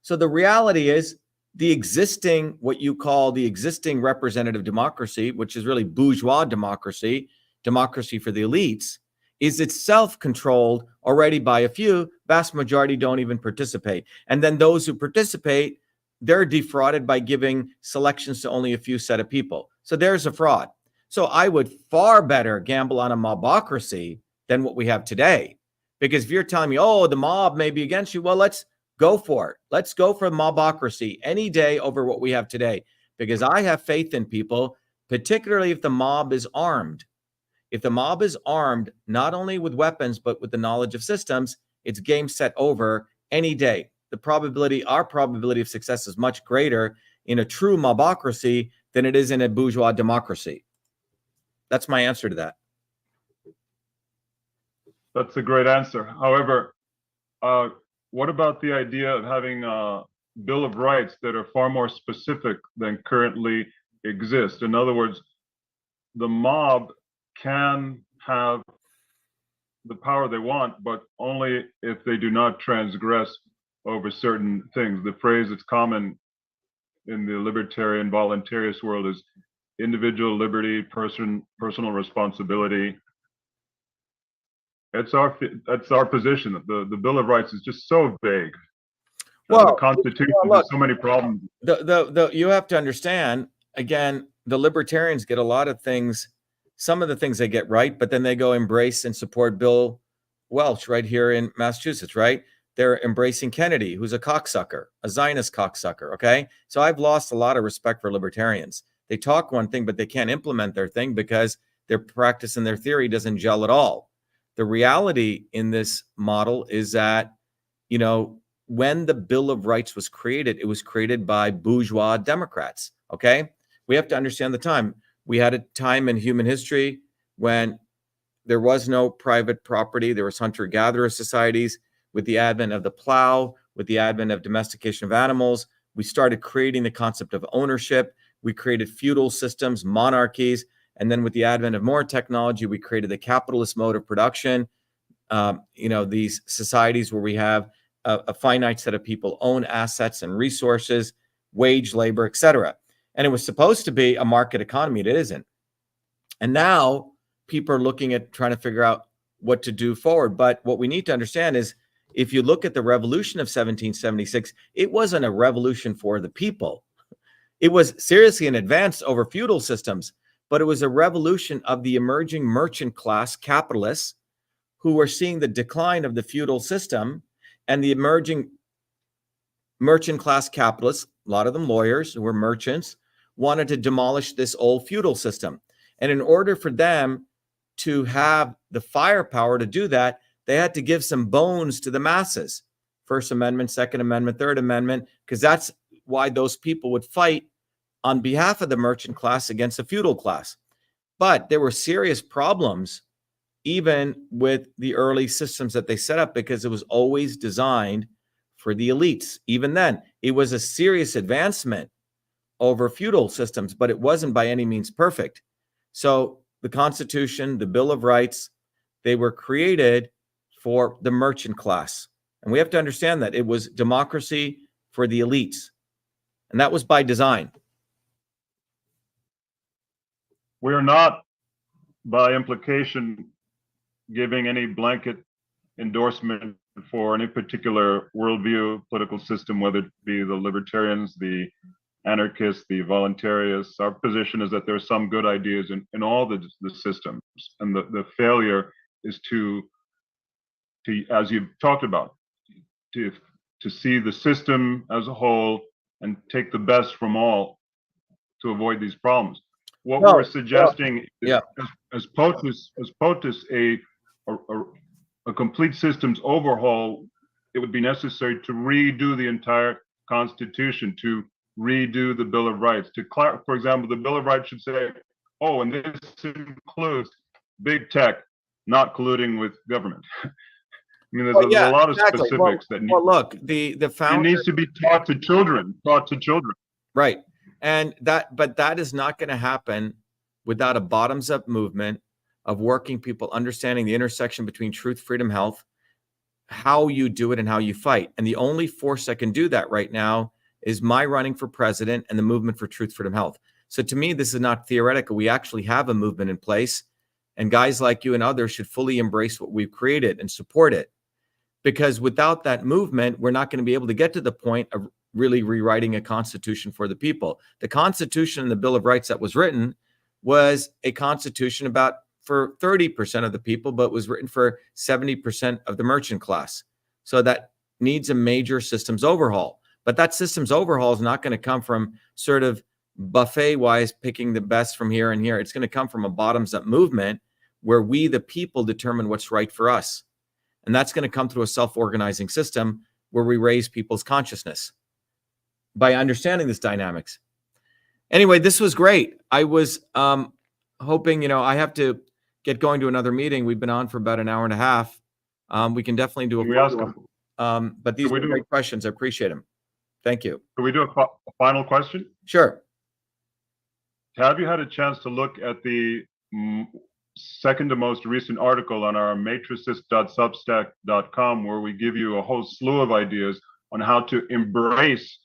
So the reality is, the existing, what you call the existing representative democracy, which is really bourgeois democracy, democracy for the elites, is itself controlled already by a few. Vast majority don't even participate. And then those who participate, they're defrauded by giving selections to only a few set of people. So there's a fraud. So I would far better gamble on a mobocracy than what we have today. Because if you're telling me, oh, the mob may be against you, well, let's go for it. Let's go for mobocracy any day over what we have today. Because I have faith in people, particularly if the mob is armed. If the mob is armed, not only with weapons, but with the knowledge of systems, it's game set over any day. Our probability of success is much greater in a true mobocracy than it is in a bourgeois democracy. That's my answer to that. That's a great answer. However, what about the idea of having a Bill of Rights that are far more specific than currently exist? In other words, the mob can have the power they want, but only if they do not transgress over certain things. The phrase that's common in the libertarian voluntarist world is individual liberty, personal responsibility. That's our position. The Bill of Rights is just so vague. Well, the Constitution has so many problems. You have to understand, again, the libertarians get a lot of things. Some of the things they get right, but then they go embrace and support Bill Welch right here in Massachusetts, right? They're embracing Kennedy, who's a cocksucker, a Zionist cocksucker, okay? So I've lost a lot of respect for libertarians. They talk one thing, but they can't implement their thing because their practice and their theory doesn't gel at all. The reality in this model is that, you know, when the Bill of Rights was created, it was created by bourgeois Democrats, okay? We have to understand the time. We had a time in human history when there was no private property. There was hunter-gatherer societies. With the advent of the plow, with the advent of domestication of animals, we started creating the concept of ownership. We created feudal systems, monarchies. And then with the advent of more technology, we created the capitalist mode of production. These societies where we have a finite set of people own assets and resources, wage labor, etc. And it was supposed to be a market economy. It isn't. And now people are looking at trying to figure out what to do forward. But what we need to understand is if you look at the revolution of 1776, it wasn't a revolution for the people. It was seriously an advance over feudal systems, but it was a revolution of the emerging merchant class capitalists who were seeing the decline of the feudal system, and the emerging merchant class capitalists, a lot of them lawyers who were merchants, wanted to demolish this old feudal system. And in order for them to have the firepower to do that, they had to give some bones to the masses. First Amendment, Second Amendment, Third Amendment, because that's why those people would fight on behalf of the merchant class against the feudal class. But there were serious problems even with the early systems that they set up because it was always designed for the elites. Even then, it was a serious advancement over feudal systems, but it wasn't by any means perfect. So the Constitution, the Bill of Rights, they were created for the merchant class. And we have to understand that it was democracy for the elites. And that was by design. We are not, by implication, giving any blanket endorsement for any particular worldview, political system, whether it be the libertarians, the anarchists, the voluntarists. Our position is that there are some good ideas in all the systems. And the failure is to, as you've talked about, to see the system as a whole and take the best from all to avoid these problems. What we're suggesting is, as POTUS, a complete systems overhaul, it would be necessary to redo the entire Constitution, to redo the Bill of Rights. For example, the Bill of Rights should say, oh, and this includes big tech not colluding with government. I mean, there's a lot of specifics that need. Look, the founder, it needs to be taught to children. Right. And that is not going to happen without a bottoms-up movement of working people understanding the intersection between truth, freedom, health, how you do it and how you fight. And the only force that can do that right now is my running for president and the movement for truth, freedom, health. So to me, this is not theoretical. We actually have a movement in place. And guys like you and others should fully embrace what we've created and support it. Because without that movement, we're not going to be able to get to the point of really rewriting a constitution for the people. The Constitution and the Bill of Rights that was written was a constitution for 30% of the people, but was written for 70% of the merchant class. So that needs a major systems overhaul. But that systems overhaul is not going to come from sort of buffet-wise picking the best from here and here. It's going to come from a bottoms-up movement where we, the people, determine what's right for us. And that's going to come through a self-organizing system where we raise people's consciousness by understanding this dynamics. Anyway, this was great. I was hoping, I have to get going to another meeting. We've been on for about an hour and a half. We can definitely do but these are great questions. I appreciate them. Thank you. Can we do a final question? Sure. Have you had a chance to look at the second to most recent article on our matricist.substack.com, where we give you a whole slew of ideas on how to embrace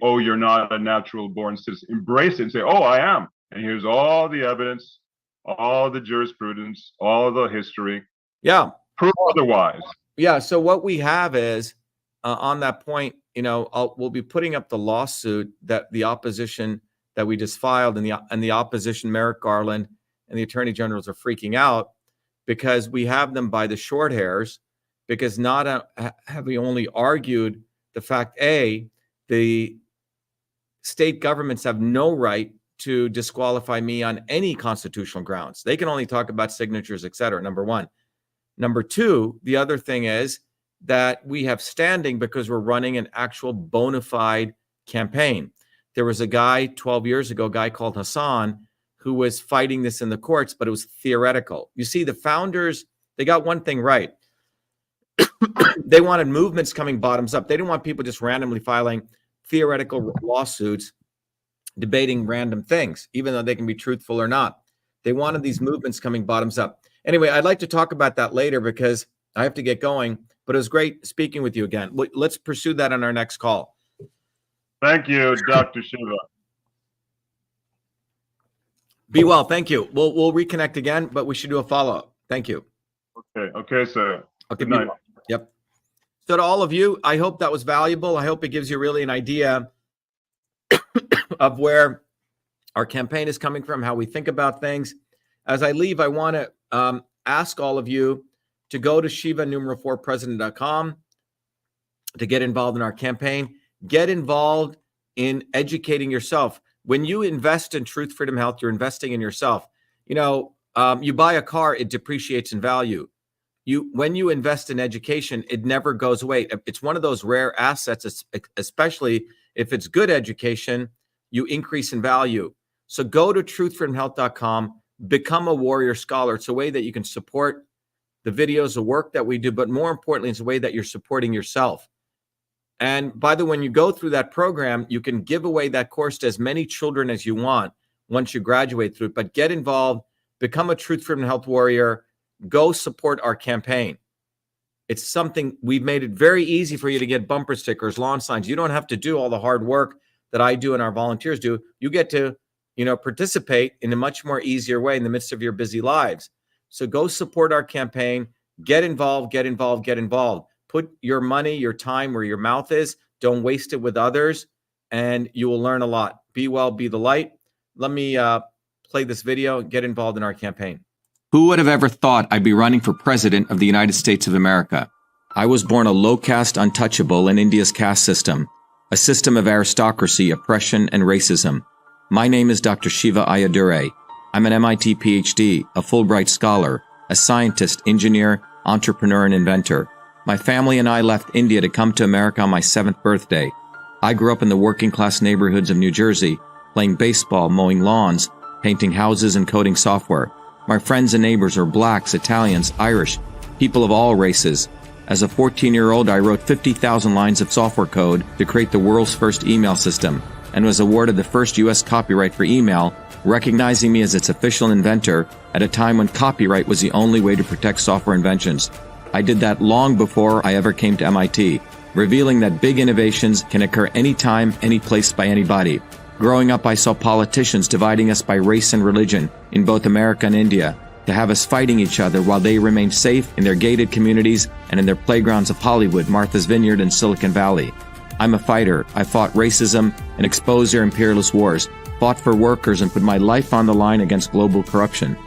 oh, you're not a natural born citizen. Embrace it and say, oh, I am. And here's all the evidence, all the jurisprudence, all the history. Yeah. Prove otherwise. Yeah. So what we have is on that point, we'll be putting up the lawsuit that the opposition that we just filed, and the opposition, Merrick Garland and the attorney generals, are freaking out because we have them by the short hairs, because not have we only argued the fact, the state governments have no right to disqualify me on any constitutional grounds. They can only talk about signatures, et cetera, number one. Number two, the other thing is that we have standing because we're running an actual bona fide campaign. There was a guy 12 years ago, a guy called Hassan, who was fighting this in the courts, but it was theoretical. You see, the founders, they got one thing right. They wanted movements coming bottoms up. They didn't want people just randomly filing theoretical lawsuits, debating random things, even though they can be truthful or not. They wanted these movements coming bottoms up. Anyway, I'd like to talk about that later because I have to get going, but it was great speaking with you again. Let's pursue that on our next call. Thank you, Dr. Shiva. Be well. Thank you. We'll reconnect again, but we should do a follow-up. Thank you. Okay, sir. Okay, Good night. well. Yep. So to all of you, I hope that was valuable. I hope it gives you really an idea of where our campaign is coming from, how we think about things. As I leave, I want to ask all of you to go to shiva4president.com to get involved in our campaign. Get involved in educating yourself. When you invest in Truth, Freedom, Health, you're investing in yourself. You buy a car, it depreciates in value. When you invest in education, it never goes away. It's one of those rare assets, especially if it's good education, you increase in value. So go to truthfreedomhealth.com, become a warrior scholar. It's a way that you can support the videos, the work that we do, but more importantly, it's a way that you're supporting yourself. And by the way, when you go through that program, you can give away that course to as many children as you want once you graduate through it. But get involved, become a Truth, Freedom, Health warrior, go support our campaign. It's something, we've made it very easy for you to get bumper stickers, lawn signs. You don't have to do all the hard work that I do and our volunteers do. You get to, participate in a much more easier way in the midst of your busy lives. So go support our campaign, get involved, get involved, get involved. Put your money, your time where your mouth is. Don't waste it with others, and you will learn a lot. Be well, be the light. Let me play this video and get involved in our campaign. Who would have ever thought I'd be running for president of the United States of America? I was born a low caste untouchable in India's caste system, a system of aristocracy, oppression, and racism. My name is Dr. Shiva Ayyadurai. I'm an MIT PhD, a Fulbright scholar, a scientist, engineer, entrepreneur, and inventor. My family and I left India to come to America on my 7th birthday. I grew up in the working class neighborhoods of New Jersey, playing baseball, mowing lawns, painting houses, and coding software. My friends and neighbors are blacks, Italians, Irish, people of all races. As a 14-year-old, I wrote 50,000 lines of software code to create the world's first email system and was awarded the first U.S. copyright for email, recognizing me as its official inventor at a time when copyright was the only way to protect software inventions. I did that long before I ever came to MIT, revealing that big innovations can occur anytime, any place, by anybody. Growing up, I saw politicians dividing us by race and religion in both America and India. to have us fighting each other while they remain safe in their gated communities and in their playgrounds of Hollywood, Martha's Vineyard, and Silicon Valley. I'm a fighter. I fought racism and exposed their imperialist wars, fought for workers and put my life on the line against global corruption.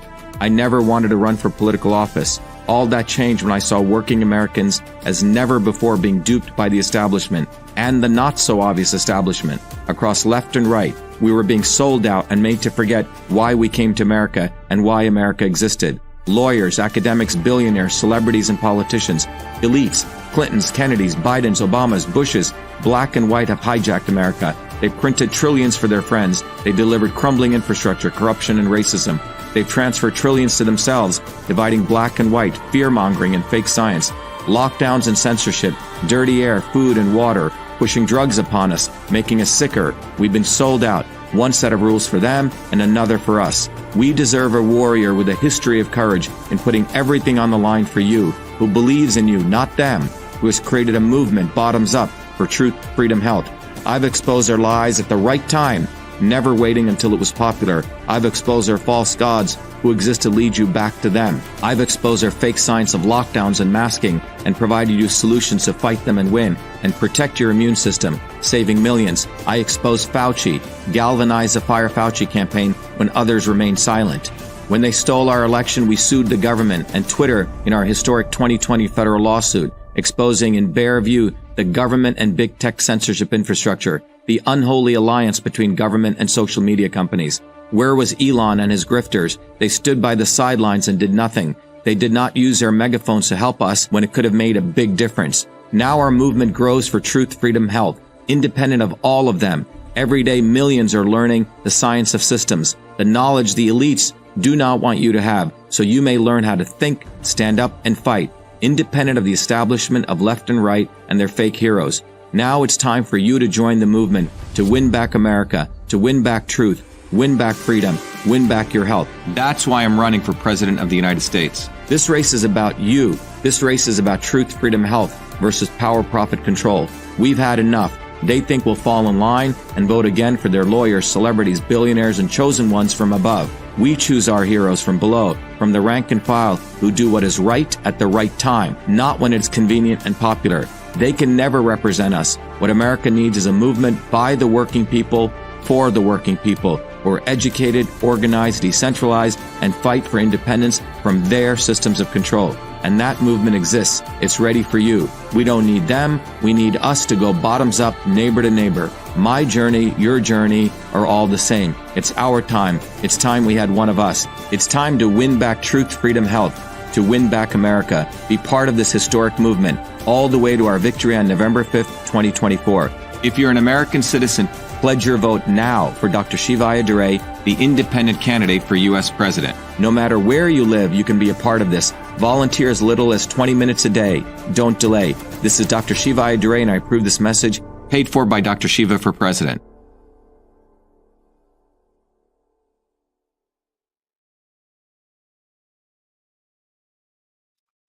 I never wanted to run for political office. All that changed when I saw working Americans as never before being duped by the establishment and the not-so-obvious establishment. Across left and right, we were being sold out and made to forget why we came to America and why America existed. Lawyers, academics, billionaires, celebrities, and politicians, elites, Clintons, Kennedys, Bidens, Obamas, Bushes, black and white have hijacked America. They printed trillions for their friends. They delivered crumbling infrastructure, corruption, and racism. They've transferred trillions to themselves, dividing black and white, fear-mongering, and fake science. Lockdowns and censorship, dirty air, food, and water, pushing drugs upon us, making us sicker. We've been sold out. One set of rules for them and another for us. We deserve a warrior with a history of courage in putting everything on the line for you, who believes in you, not them, who has created a movement bottoms up for truth, freedom, health. I've exposed their lies at the right time, never waiting until it was popular. I've exposed their false gods who exist to lead you back to them. I've exposed their fake science of lockdowns and masking and provided you solutions to fight them and win and protect your immune system, saving millions. I exposed Fauci, galvanized the Fire Fauci campaign when others remained silent. When they stole our election, we sued the government and Twitter in our historic 2020 federal lawsuit, exposing in bare view the government and big tech censorship infrastructure, the unholy alliance between government and social media companies. Where was Elon and his grifters? They stood by the sidelines and did nothing. They did not use their megaphones to help us when it could have made a big difference. Now our movement grows for truth, freedom, health, independent of all of them. Every day millions are learning the science of systems, the knowledge the elites do not want you to have, so you may learn how to think, stand up, and fight, independent of the establishment of left and right and their fake heroes. Now it's time for you to join the movement, to win back America, to win back truth, win back freedom, win back your health. That's why I'm running for President of the United States. This race is about you. This race is about truth, freedom, health versus power, profit, control. We've had enough. They think we'll fall in line and vote again for their lawyers, celebrities, billionaires, and chosen ones from above. We choose our heroes from below, from the rank and file, who do what is right at the right time, not when it's convenient and popular. They can never represent us. What America needs is a movement by the working people, for the working people, who are educated, organized, decentralized, and fight for independence from their systems of control. And that movement exists. It's ready for you. We don't need them. We need us to go bottoms up, neighbor to neighbor. My journey, your journey are all the same. It's our time. It's time we had one of us. It's time to win back truth, freedom, health, to win back America. Be part of this historic movement all the way to our victory on November 5th, 2024. If you're an American citizen, pledge your vote now for Dr. Shiva Ayyadurai, the independent candidate for U.S. President. No matter where you live, you can be a part of this. Volunteer as little as 20 minutes a day. Don't delay. This is Dr. Shiva Ayyadurai, and I approve this message, paid for by Dr. Shiva for President.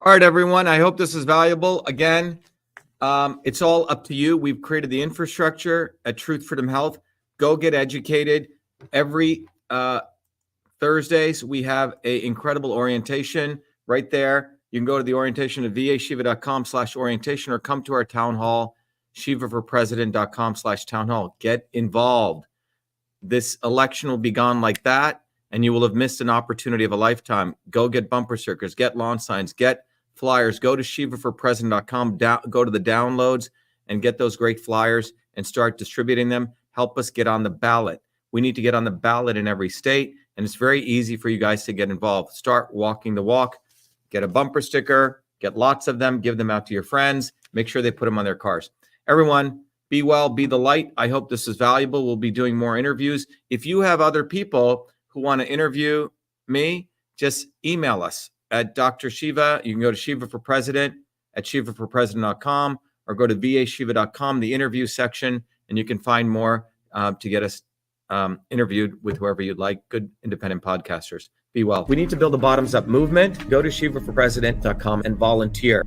All right, everyone. I hope this is valuable. Again, it's all up to you. We've created the infrastructure at Truth, Freedom, Health. Go get educated. Every Thursdays, we have an incredible orientation right there. You can go to the orientation at vashiva.com/orientation or come to our town hall, shivaforpresident.com/town hall. Get involved. This election will be gone like that, and you will have missed an opportunity of a lifetime. Go get bumper stickers, get lawn signs, get flyers. Go to shivaforpresident.com, go to the downloads and get those great flyers and start distributing them. Help us get on the ballot. We need to get on the ballot in every state, and it's very easy for you guys to get involved. Start walking the walk. Get a bumper sticker, get lots of them, give them out to your friends. Make sure they put them on their cars. Everyone, be well, be the light. I hope this is valuable. We'll be doing more interviews. If you have other people who want to interview me, just email us at Dr. Shiva. You can go to Shiva for President at shivaforpresident.com or go to vashiva.com, the interview section, and you can find more to get us interviewed with whoever you'd like. Good independent podcasters. Be well. We need to build a bottoms-up movement. Go to shivaforpresident.com and volunteer.